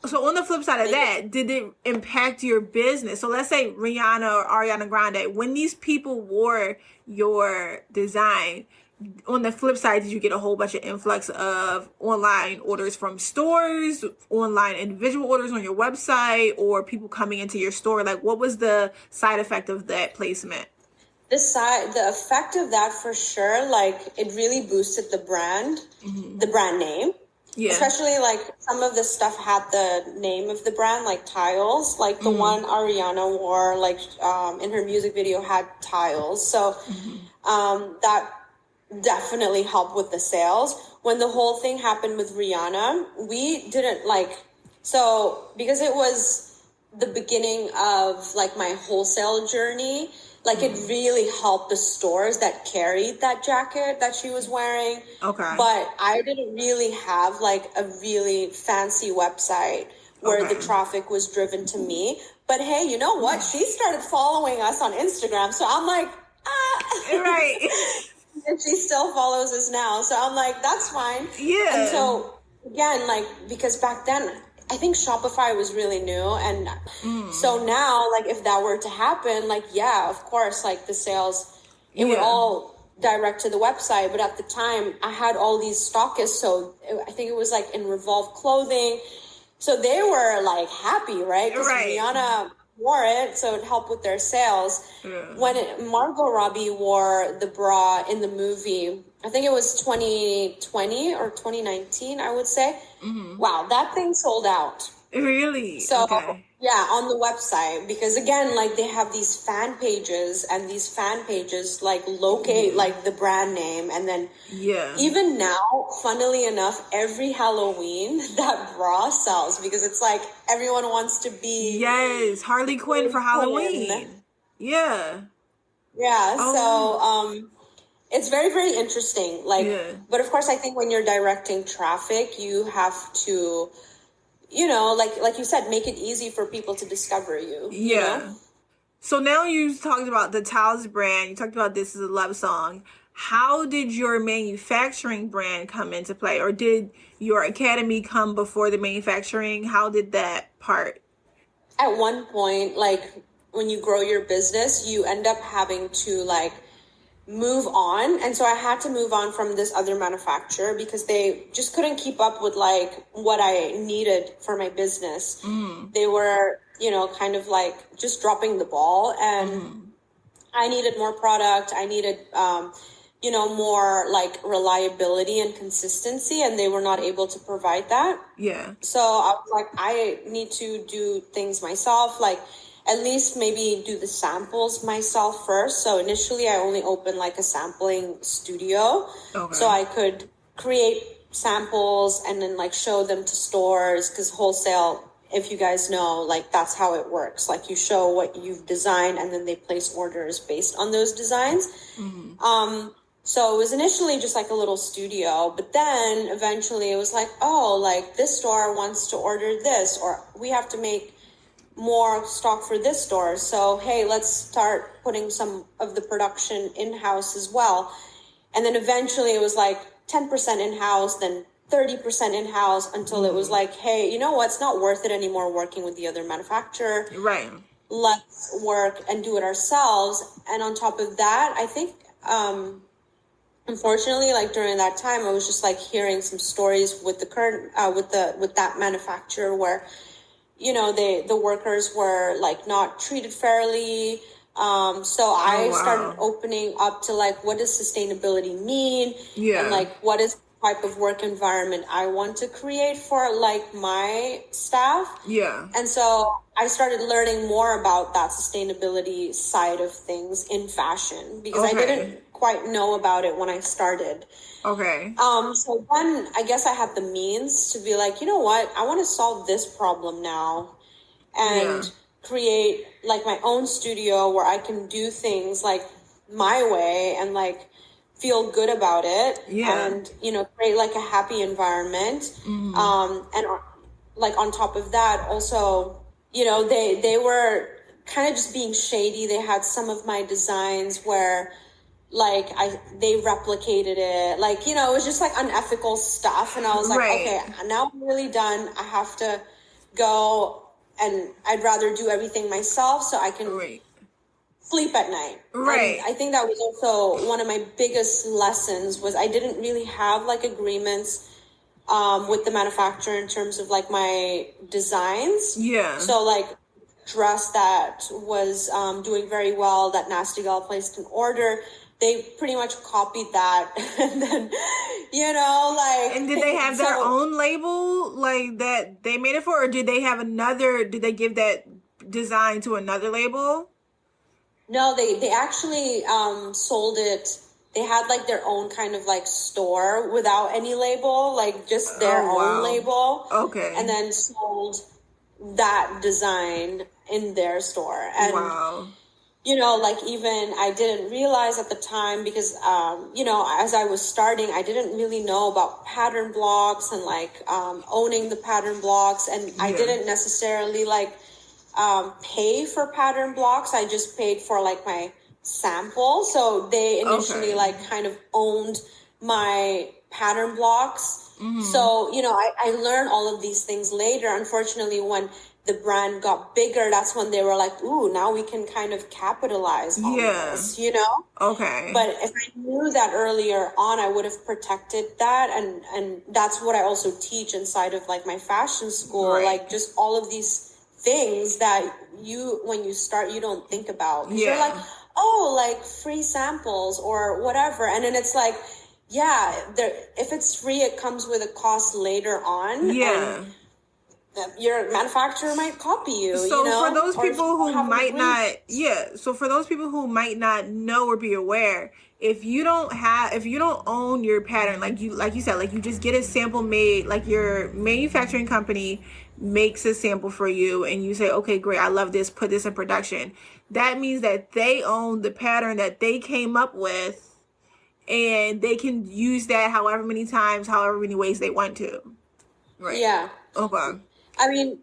So on the flip side of that, did it impact your business? So let's say Rihanna or Ariana Grande, when these people wore your design, on the flip side, did you get a whole bunch of influx of online orders from stores, online individual orders on your website, or people coming into your store? Like, what was the side effect of that placement? The effect of that for sure, like it really boosted the brand, the brand name. Yeah. Especially like some of the stuff had the name of the brand, like tiles, like the one Ariana wore, like in her music video had tiles. So that definitely helped with the sales. When the whole thing happened with Rihanna, we didn't because it was the beginning of like my wholesale journey. Like it really helped the stores that carried that jacket that she was wearing. Okay. But I didn't really have like a really fancy website where the traffic was driven to me. But hey, you know what? She started following us on Instagram. So I'm like, right. And she still follows us now. So I'm like, that's fine. Yeah. And so again, like, because back then, I think Shopify was really new. And so now, like, if that were to happen, like, yeah, of course, like the sales, it would all direct to the website. But at the time, I had all these stockists. So I think it was like in Revolve Clothing. So they were like happy, right? Because Rihanna wore it, so it helped with their sales. When Margot Robbie wore the bra in the movie, I think it was 2020 or 2019, I would say. Wow, that thing sold out. Really? So, on the website, because again, like they have these fan pages, and these fan pages like locate like the brand name, and then even now, funnily enough, every Halloween that bra sells, because it's like everyone wants to be Harley Quinn for Halloween. Yeah. So it's very, very interesting. Like, but of course, I think when you're directing traffic, you have to, you know, like you said, make it easy for people to discover you. You know? So now you talked about the Towels brand. You talked about This Is a Love Song. How did your manufacturing brand come into play? Or did your academy come before the manufacturing? How did that part? At one point, like when you grow your business, you end up having to like move on. And so I had to move on from this other manufacturer because they just couldn't keep up with like what I needed for my business. They were, you know, kind of like just dropping the ball, and I needed more product. I needed, you know, more like reliability and consistency, and they were not able to provide that. So I was like, I need to do things myself, like at least maybe do the samples myself first. So initially I only opened like a sampling studio. So I could create samples and then like show them to stores, because wholesale, if you guys know, like that's how it works. Like you show what you've designed and then they place orders based on those designs. So it was initially just like a little studio, but then eventually it was like, oh, like this store wants to order this, or we have to make more stock for this store. So, hey, let's start putting some of the production in-house as well. And then eventually it was like 10% in-house, then 30% in-house until it was like, hey, you know what? It's not worth it anymore working with the other manufacturer. Right. Let's work and do it ourselves. And on top of that, I think, unfortunately, like during that time, I was just like hearing some stories with the current, with that manufacturer where, you know, the workers were like not treated fairly. So I started opening up to like, what does sustainability mean? Yeah. And like, what is the type of work environment I want to create for like my staff? Yeah. And so I started learning more about that sustainability side of things in fashion because I didn't quite know about it when I started. Okay. So then I guess I had the means to be like, you know what? I want to solve this problem now and create like my own studio where I can do things like my way and like feel good about it and, you know, create like a happy environment. And like on top of that, also, you know, they were kind of just being shady. They had some of my designs where like they replicated it, like, you know, it was just like unethical stuff. And I was like, okay, now I'm really done. I have to go, and I'd rather do everything myself so I can sleep at night. Right. And I think that was also one of my biggest lessons was I didn't really have like agreements with the manufacturer in terms of like my designs. Yeah. So like dress that was doing very well, that Nasty Gal placed an order. They pretty much copied that. And then, you know, like... And did they have their own label, like, that they made it for? Or did they have another... Did they give that design to another label? No, they actually sold it. They had, like, their own kind of, like, store without any label. Like, just their own label. Okay. And then sold that design in their store. And... You know, like even I didn't realize at the time because, you know, as I was starting, I didn't really know about pattern blocks and like owning the pattern blocks. And I didn't necessarily like pay for pattern blocks. I just paid for like my sample. So they initially like kind of owned my pattern blocks. So, you know, I learned all of these things later. Unfortunately, when the brand got bigger, that's when they were like, ooh, now we can kind of capitalize on this, you know? Okay. But if I knew that earlier on, I would have protected that. And that's what I also teach inside of like my fashion school, like just all of these things that you, when you start, you don't think about. You're like, oh, like free samples or whatever. And then it's like, if it's free, it comes with a cost later on. Yeah. And your manufacturer might copy you. So you know? For those people who might not, so for those people who might not know or be aware, if you don't own your pattern, like you said, like you just get a sample made, like your manufacturing company makes a sample for you, and you say, okay, great, I love this, put this in production. That means that they own the pattern that they came up with, and they can use that however many times, however many ways they want to. Right. Yeah. Okay. I mean,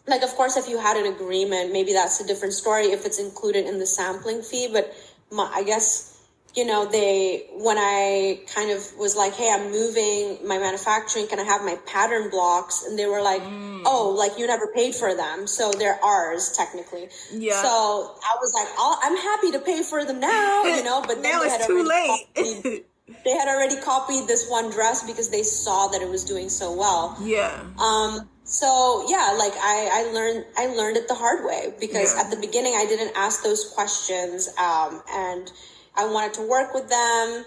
like, of course, if you had an agreement, maybe that's a different story if it's included in the sampling fee. But I guess, you know, when I kind of was like, hey, I'm moving my manufacturing, can I have my pattern blocks? And they were like, oh, like you never paid for them. So they're ours, technically. Yeah. So I was like, I'm happy to pay for them now, you know, but then now it's too late. They had already copied this one dress because they saw that it was doing so well. Yeah. So yeah, like I learned it the hard way because at the beginning I didn't ask those questions, and I wanted to work with them.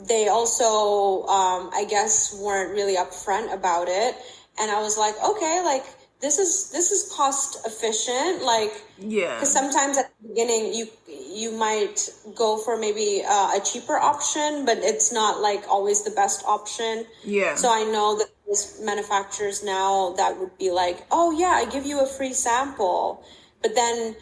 They also, I guess, weren't really upfront about it, and I was like, okay, like this is cost efficient, like because sometimes at the beginning you might go for maybe a cheaper option, but it's not like always the best option. Yeah. So I know that there's manufacturers now that would be like, oh yeah, I give you a free sample, but then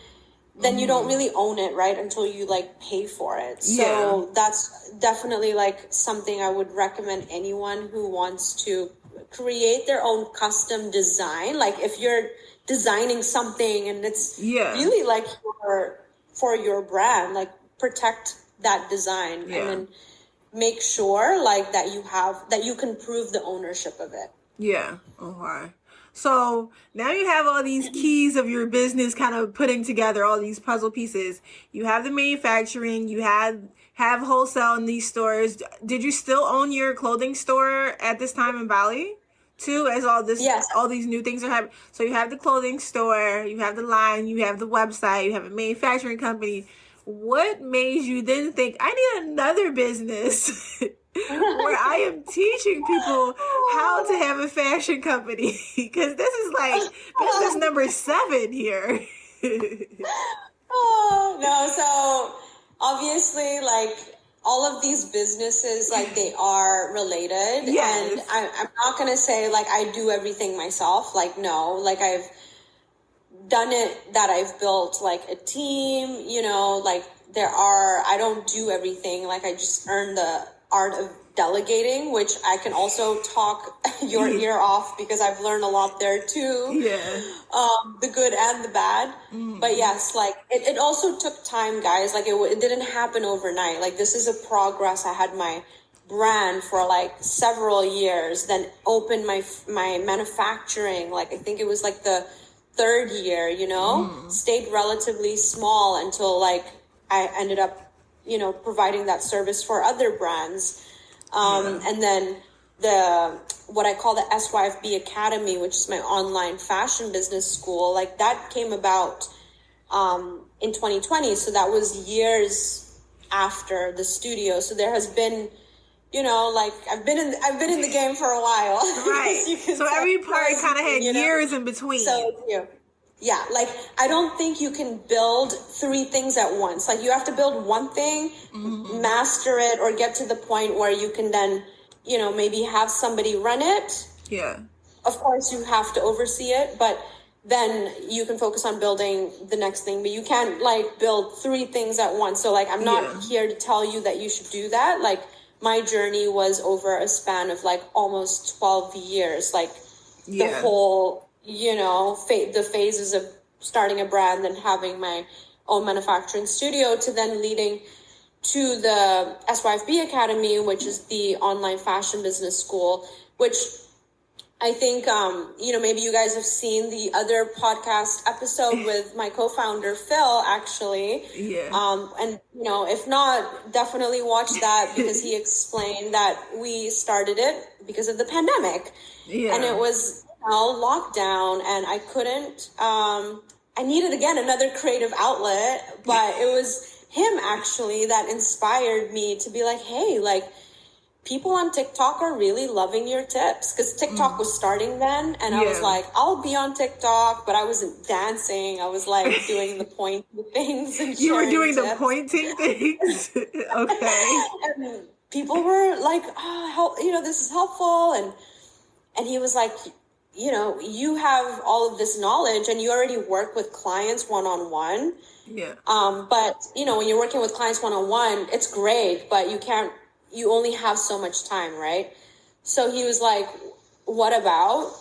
you don't really own it, right, until you like pay for it. So that's definitely like something I would recommend anyone who wants to create their own custom design. Like if you're designing something and it's really like for your brand, like protect that design and then make sure like that you can prove the ownership of it. Yeah. Okay. So now you have all these keys of your business kind of putting together, all these puzzle pieces. You have the manufacturing, you have wholesale in these stores. Did you still own your clothing store at this time in Bali too, as Yes. all these new things are happening? So you have the clothing store, you have the line, you have the website, you have a manufacturing company. What made you then think, I need another business where I am teaching people how to have a fashion company? Because this is like business number 7 here. Oh, no. So obviously, like all of these businesses, like they are related. Yes. And I'm not going to say like I do everything myself. Like, no, like I've done it that I've built like a team, you know, like I don't do everything. Like I just earned the art of delegating, which I can also talk your ear off because I've learned a lot there too. Yeah. The good and the bad. But yes, like it also took time, guys. Like it didn't happen overnight. Like this is a progress. I had my brand for like several years, then opened my manufacturing. Like I think it was like the 3rd year, you know, stayed relatively small until like I ended up, you know, providing that service for other brands. And then what I call the SYFB Academy, which is my online fashion business school, like that came about in 2020. So that was years after the studio. So there has been, you know, like I've been in the game for a while. Right. So every part kind of had years in between. So yeah, like I don't think you can build 3 things at once. Like you have to build one thing, master it, or get to the point where you can then, you know, maybe have somebody run it. Yeah. Of course, you have to oversee it, but then you can focus on building the next thing. But you can't like build 3 things at once. So like I'm not here to tell you that you should do that. Like my journey was over a span of like almost 12 years. Like the whole, you know, the phases of starting a brand and having my own manufacturing studio to then leading to the SYFB Academy, which is the online fashion business school, which I think, you know, maybe you guys have seen the other podcast episode with my co-founder, Phil, actually. Yeah. And, you know, if not, definitely watch that because he explained that we started it because of the pandemic. Yeah. And it was, you know, lockdown and I couldn't, I needed, again, another creative outlet, but it was him actually that inspired me to be like, hey, like, people on TikTok are really loving your tips because TikTok was starting then. And I was like, I'll be on TikTok, but I wasn't dancing. I was like doing the pointing things. And you were doing tips. The pointing things? Okay. And people were like, oh, you know, this is helpful. And he was like, you know, you have all of this knowledge and you already work with clients one-on-one. Yeah. But, you know, when you're working with clients one-on-one, it's great, but you only have so much time, right? So he was like, what about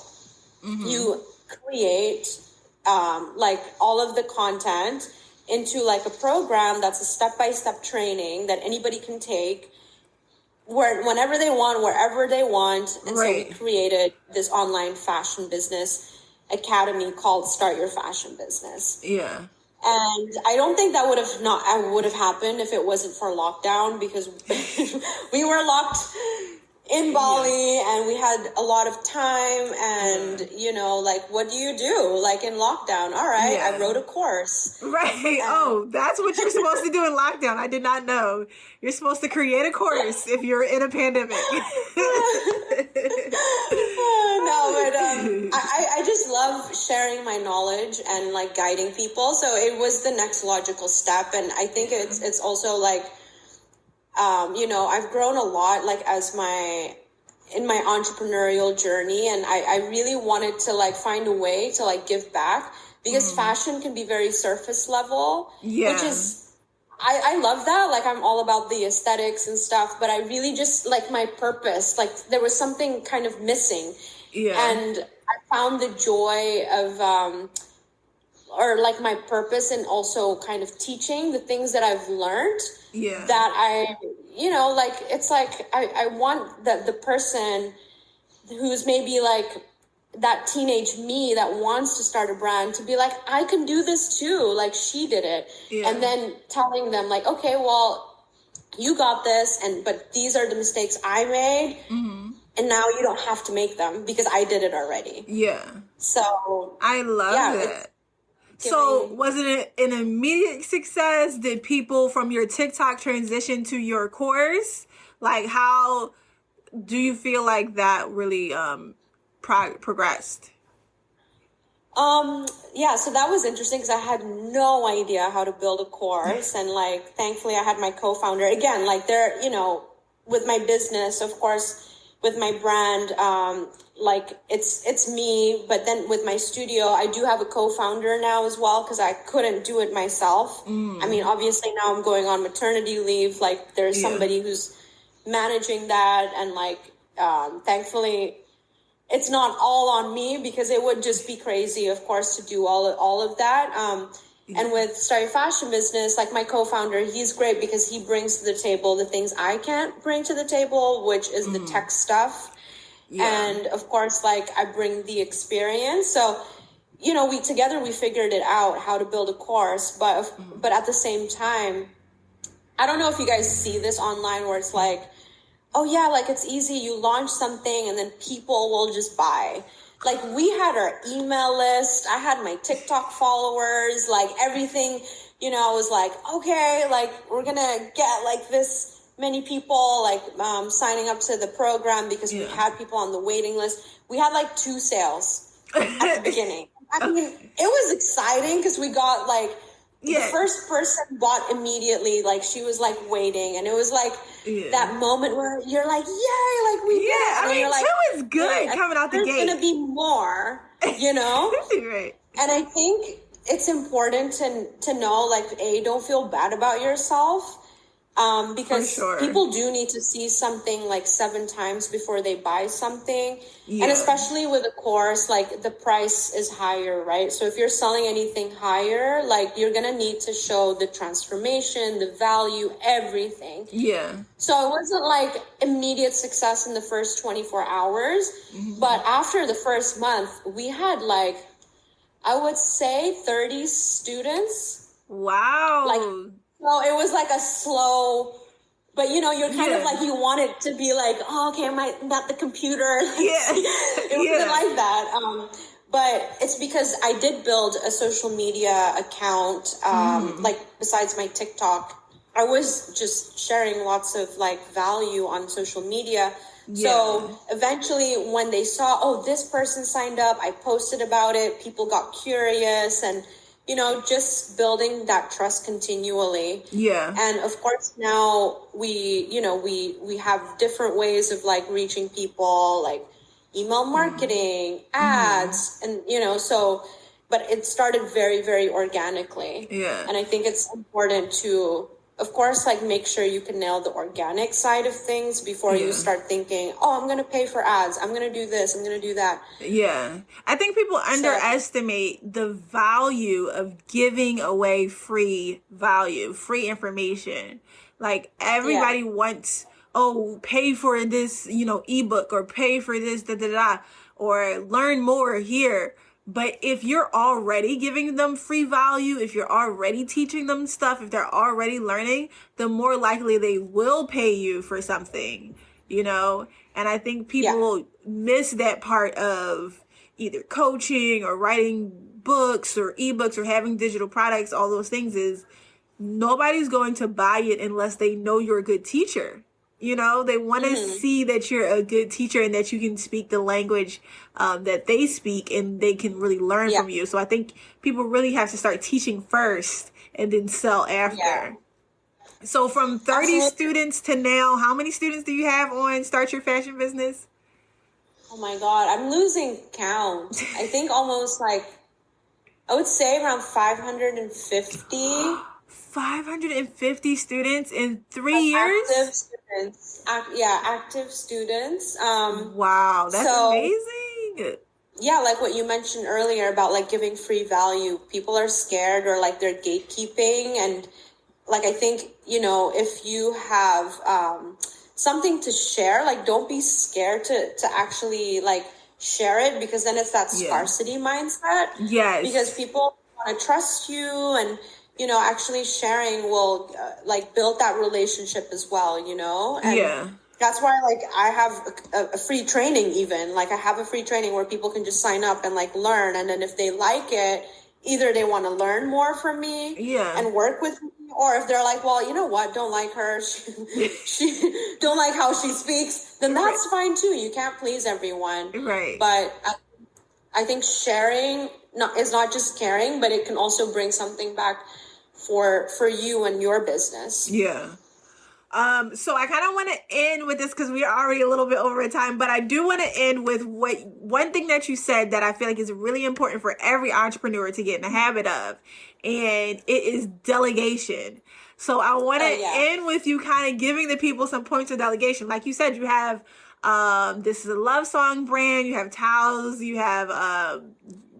you create like all of the content into like a program that's a step-by-step training that anybody can take whenever they want, wherever they want. And so we created this online fashion business academy called Start Your Fashion Business. Yeah. And I don't think that would have happened if it wasn't for lockdown because we were locked in Bali and we had a lot of time and, you know, like, what do you do? Like in lockdown? All right, I wrote a course. Right. Oh, that's what you're supposed to do in lockdown. I did not know. You're supposed to create a course if you're in a pandemic. No, but I just love sharing my knowledge and like guiding people. So it was the next logical step. And I think it's also like, you know, I've grown a lot like in my entrepreneurial journey. And I really wanted to like find a way to like give back because fashion can be very surface level, which is, I love that. Like I'm all about the aesthetics and stuff, but I really just like my purpose, like there was something kind of missing. Yeah. And I found the joy of, or like my purpose and also kind of teaching the things that I've learned that I, you know, like, it's like, I want the person who's maybe like that teenage me that wants to start a brand to be like, I can do this too. Like, she did it. Yeah. And then telling them like, okay, well, you got this, but these are the mistakes I made. Mm-hmm. And now you don't have to make them because I did it already. Yeah. So I love that. So was it an immediate success? Did people from your TikTok transition to your course? Like, how do you feel like that really progressed? Yeah, so that was interesting because I had no idea how to build a course. And like, thankfully I had my co-founder again, like they're, you know, with my business, of course, with my brand, like it's me, but then with my studio, I do have a co-founder now as well because I couldn't do it myself. I mean, obviously now I'm going on maternity leave. Like, there's somebody who's managing that, and like, thankfully, it's not all on me because it would just be crazy, of course, to do all of that. And with Start Your Fashion Business, like my co-founder, he's great because he brings to the table the things I can't bring to the table, which is the tech stuff. And of course, like, I bring the experience. So, you know, we figured it out how to build a course, but at the same time, I don't know if you guys see this online where it's like, oh yeah, like, it's easy. You launch something and then people will just buy. Like, we had our email list. I had my TikTok followers, like everything, you know, I was like, okay, like, we're going to get like this many people like signing up to the program because we had people on the waiting list. We had like 2 sales at the beginning. I mean, it was exciting because we got like, the first person bought immediately. Like, she was like waiting, and it was like that moment where you're like, yay, like, we did it. I mean, you're like, 2 is good coming out the gate. There's going to be more, you know? Right. And I think it's important to know, like, don't feel bad about yourself. Because people do need to see something like 7 times before they buy something. And especially with a course, like, the price is higher, right? So if you're selling anything higher, like, you're going to need to show the transformation, the value, everything. Yeah. So it wasn't like immediate success in the first 24 hours. But after the first month, we had like, I would say 30 students. Wow. Like, well, it was like a slow, but you know, you're kind of like, you want it to be like, oh, okay, am I not the computer? It wasn't like that. But it's because I did build a social media account, like, besides my TikTok. I was just sharing lots of like value on social media. So eventually when they saw, oh, this person signed up, I posted about it, people got curious, and you know, just building that trust continually. And of course now we have different ways of like reaching people, like email marketing, ads, and you know, so, but it started very, very organically. And I think it's important to, of course, like, make sure you can nail the organic side of things before you start thinking, oh, I'm going to pay for ads, I'm going to do this, I'm going to do that. I think people underestimate the value of giving away free value, free information. Like, everybody wants, oh, pay for this, you know, ebook, or pay for this, or learn more here. But if you're already giving them free value, if you're already teaching them stuff, if they're already learning, the more likely they will pay you for something, you know? And I think people miss that part of either coaching or writing books or ebooks or having digital products. All those things is nobody's going to buy it unless they know you're a good teacher. You know, they want to see that you're a good teacher and that you can speak the language that they speak, and they can really learn from you. So I think people really have to start teaching first and then sell after. So from 30 students to now, how many students do you have on Start Your Fashion Business? Oh my God, I'm losing count. I think almost like, I would say around 550. 550 students in 3 years? Active students. Active students. Wow, that's amazing. Yeah, like what you mentioned earlier about like giving free value. People are scared, or like they're gatekeeping, and I think, if you have something to share, like, don't be scared to actually like share it, because then it's that scarcity mindset. Yes. Because people want to trust you, and, actually sharing will like build that relationship as well, And that's why, like, I have a free training, even. Like, I have a free training where people can just sign up and, like, learn. And then if they like it, either they want to learn more from me and work with me, or if they're like, well, you know what, don't like her, she don't like how she speaks, then that's fine too. You can't please everyone. Right. But I think sharing is not just caring, but it can also bring something back for you and your business. Yeah. So I kind of want to end with this because we are already a little bit over time, but I do want to end with one thing that you said that I feel like is really important for every entrepreneur to get in the habit of, and it is delegation. So I want to end with you kind of giving the people some points of delegation. Like you said, you have, this is a love song brand, you have towels, you have,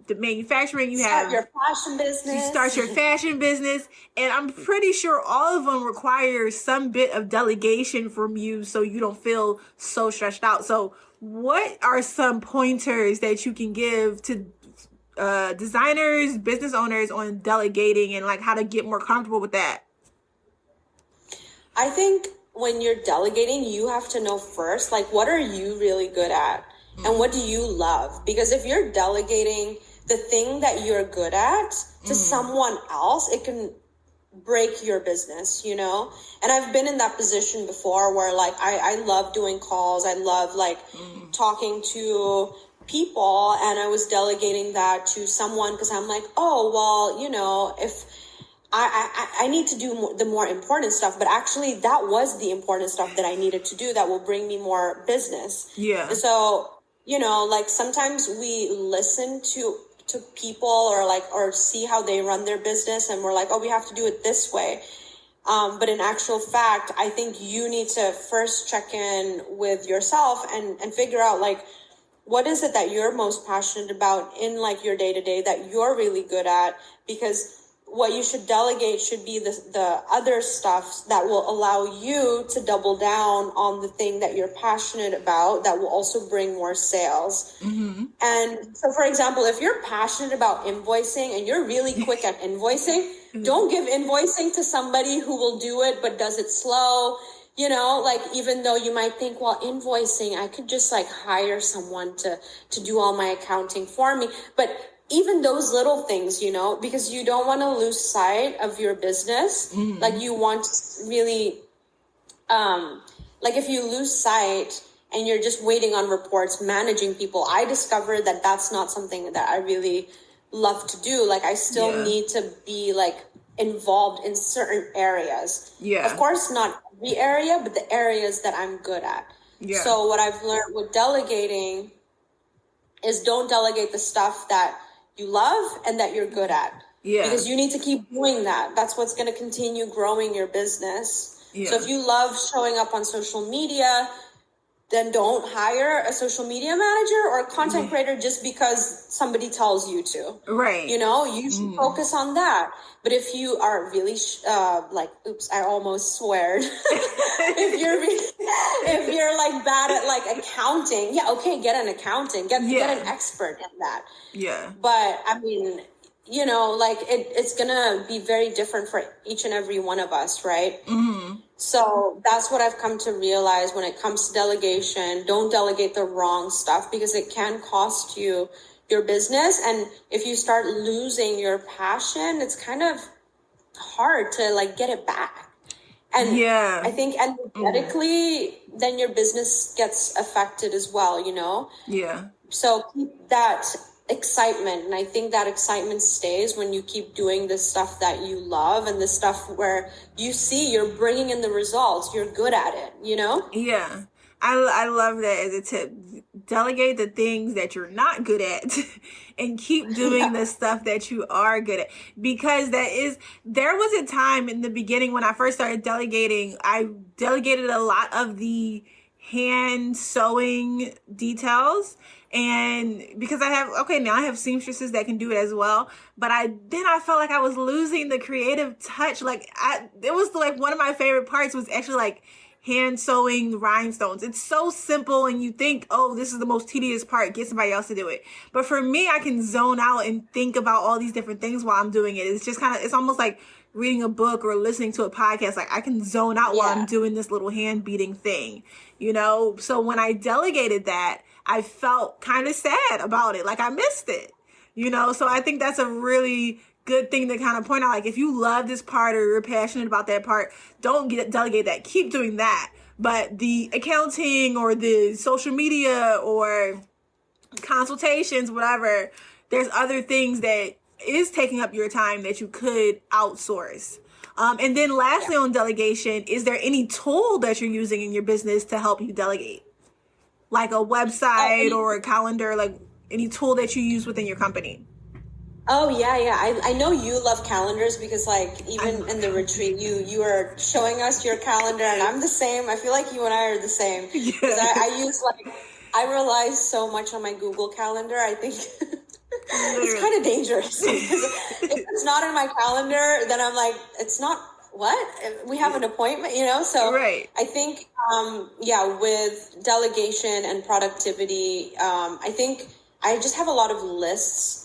the manufacturing, you have your fashion business. You start your fashion business, and I'm pretty sure all of them require some bit of delegation from you so you don't feel so stressed out. So what are some pointers that you can give to designers, business owners on delegating and like how to get more comfortable with that? I think when you're delegating, you have to know first, like, what are you really good at? And what do you love? Because if you're delegating the thing that you're good at to someone else, it can break your business, And I've been in that position before where, like, I love doing calls. I love, like, talking to people, and I was delegating that to someone because I'm like, oh, well, if I need to do the more important stuff, but actually that was the important stuff that I needed to do that will bring me more business. Yeah. So, like, sometimes we listen to people or see how they run their business, and we're like, oh, we have to do it this way. But in actual fact, I think you need to first check in with yourself and figure out, like, what is it that you're most passionate about in, like, your day-to-day that you're really good at? Because what you should delegate should be the other stuff that will allow you to double down on the thing that you're passionate about that will also bring more sales. Mm-hmm. And so, for example, if you're passionate about invoicing and you're really quick at invoicing, don't give invoicing to somebody who will do it but does it slow. Like, even though you might think, well, invoicing, I could just, like, hire someone to do all my accounting for me. But even those little things, because you don't want to lose sight of your business. Mm-hmm. Like, you want to really, like, if you lose sight and you're just waiting on reports, managing people, I discovered that that's not something that I really love to do. Like, I still need to be, like, involved in certain areas. Yeah. Of course, not every area, but the areas that I'm good at. Yeah. So what I've learned with delegating is don't delegate the stuff that you love and that you're good at. Yeah. Because you need to keep doing that. That's what's going to continue growing your business. Yeah. So if you love showing up on social media, then don't hire a social media manager or a content creator just because somebody tells you to. Right. You should focus on that. But if you are really oops, I almost sweared. if you're like bad at, like, accounting, get an accountant, get an expert in that. Yeah. But I mean, like, it's gonna be very different for each and every one of us, right? Mm-hmm. So that's what I've come to realize when it comes to delegation. Don't delegate the wrong stuff because it can cost you your business. And if you start losing your passion, it's kind of hard to, like, get it back. And I think energetically, then your business gets affected as well, Yeah. So keep that excitement. And I think that excitement stays when you keep doing the stuff that you love and the stuff where you see you're bringing in the results. You're good at it, Yeah. I love that as a tip. Delegate the things that you're not good at and keep doing the stuff that you are good at. Because there was a time in the beginning when I first started delegating, I delegated a lot of the hand sewing details. And because now I have seamstresses that can do it as well. But I felt like I was losing the creative touch. Like it was like one of my favorite parts was actually like hand sewing rhinestones. It's so simple, and you think, oh, this is the most tedious part, get somebody else to do it. But for me, I can zone out and think about all these different things while I'm doing it. It's just it's almost like reading a book or listening to a podcast. Like I can zone out while I'm doing this little hand beating thing, So when I delegated that, I felt kind of sad about it. Like I missed it, So I think that's a really good thing to kind of point out. Like if you love this part or you're passionate about that part, don't delegate that. Keep doing that. But the accounting or the social media or consultations, whatever, there's other things that is taking up your time that you could outsource. And then lastly on delegation, is there any tool that you're using in your business to help you delegate? Like a website or a calendar, like any tool that you use within your company? Oh, yeah. I know you love calendars because, like, even in the retreat, you are showing us your calendar, and I'm the same. I feel like you and I are the same. Because I rely so much on my Google Calendar. I think it's kind of dangerous. If it's not in my calendar, then I'm like, it's not, what? We have an appointment, So right. I think, with delegation and productivity, I think I just have a lot of lists.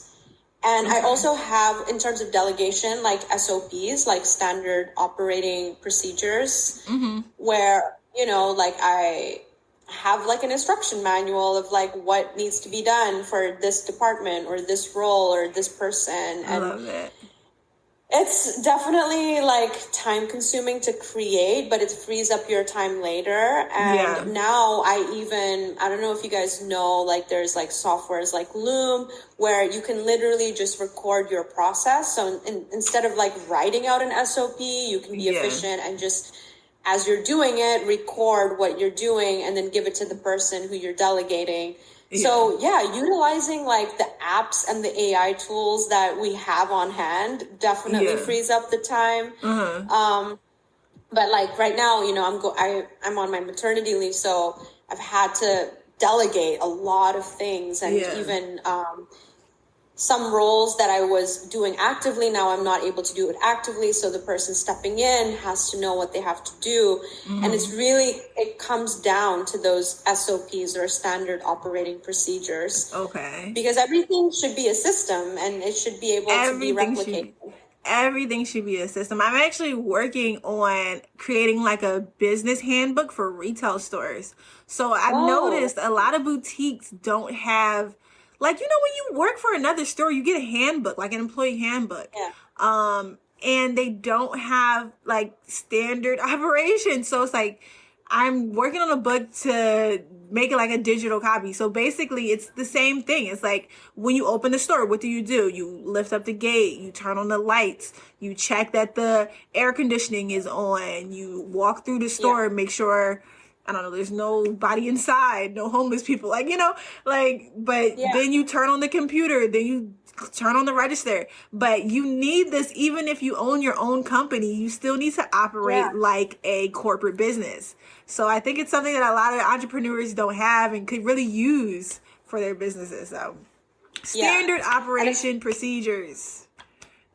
And I also have, in terms of delegation, like SOPs, like standard operating procedures, where, I have like an instruction manual of like what needs to be done for this department or this role or this person. And I love it. It's definitely like time consuming to create, but it frees up your time later. And now I don't know if you guys know, like there's like softwares like Loom where you can literally just record your process. So instead of like writing out an SOP, you can be efficient and just, as you're doing it, record what you're doing and then give it to the person who you're delegating. So utilizing like the apps and the AI tools that we have on hand definitely frees up the time. But like right now, I'm on my maternity leave, so I've had to delegate a lot of things, and even some roles that I was doing actively, now I'm not able to do it actively. So the person stepping in has to know what they have to do. And it comes down to those SOPs or standard operating procedures. Okay. Because everything should be a system and it should be able to be replicated. Everything should be a system. I'm actually working on creating like a business handbook for retail stores. So I've noticed a lot of boutiques don't have, like, when you work for another store, you get a handbook, like an employee handbook. Yeah. And they don't have like standard operations. So it's like, I'm working on a book to make it like a digital copy. So basically it's the same thing. It's like when you open the store, what do? You lift up the gate, you turn on the lights, you check that the air conditioning is on, you walk through the store and make sure, I don't know, there's nobody inside, no homeless people, then you turn on the computer, then you turn on the register. But you need this, even if you own your own company, you still need to operate like a corporate business. So I think it's something that a lot of entrepreneurs don't have and could really use for their businesses. So standard operation procedures.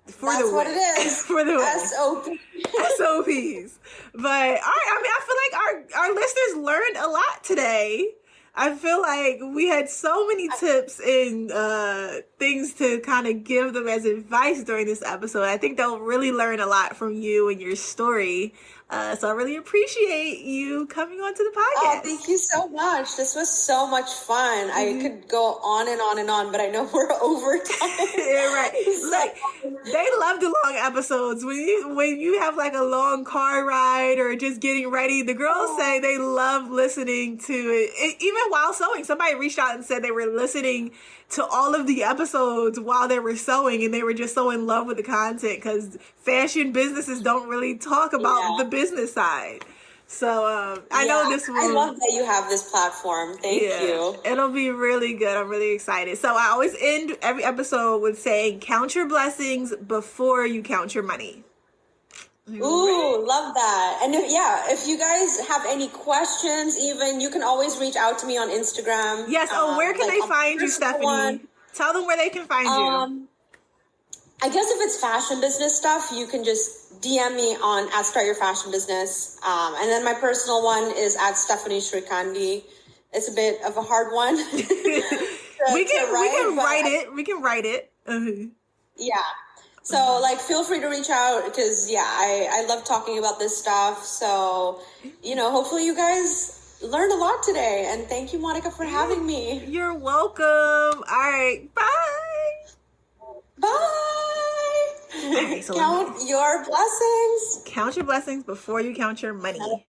That's what it is. For the SOPs. But I feel like our listeners learned a lot today. I feel like we had so many tips and things to kind of give them as advice during this episode. I think they'll really learn a lot from you and your story. So I really appreciate you coming onto the podcast. Oh, thank you so much. This was so much fun. I could go on and on and on, but I know we're over time. Yeah, right. Like, they love the long episodes. When you have like a long car ride or just getting ready, the girls say they love listening to it. Even while sewing, somebody reached out and said they were listening to all of the episodes while they were sewing, and they were just so in love with the content because fashion businesses don't really talk about the business side. So I know this will... I love that you have this platform. Thank you. It'll be really good. I'm really excited. So I always end every episode with saying, count your blessings before you count your money. Ooh, love that. And if you guys have any questions, even, you can always reach out to me on Instagram. Yes. Where can they find you, Stephanie? Tell them where they can find you. I guess if it's fashion business stuff, you can just DM me on @StartYourFashionBusiness. And then my personal one is @Stephanie Shrikandi. It's a bit of a hard one. We can write it. Yeah. So feel free to reach out because I love talking about this stuff. So, hopefully you guys learned a lot today. And thank you, Monica, for having me. You're welcome. All right. Bye. Bye. All right, so count your blessings. Count your blessings before you count your money.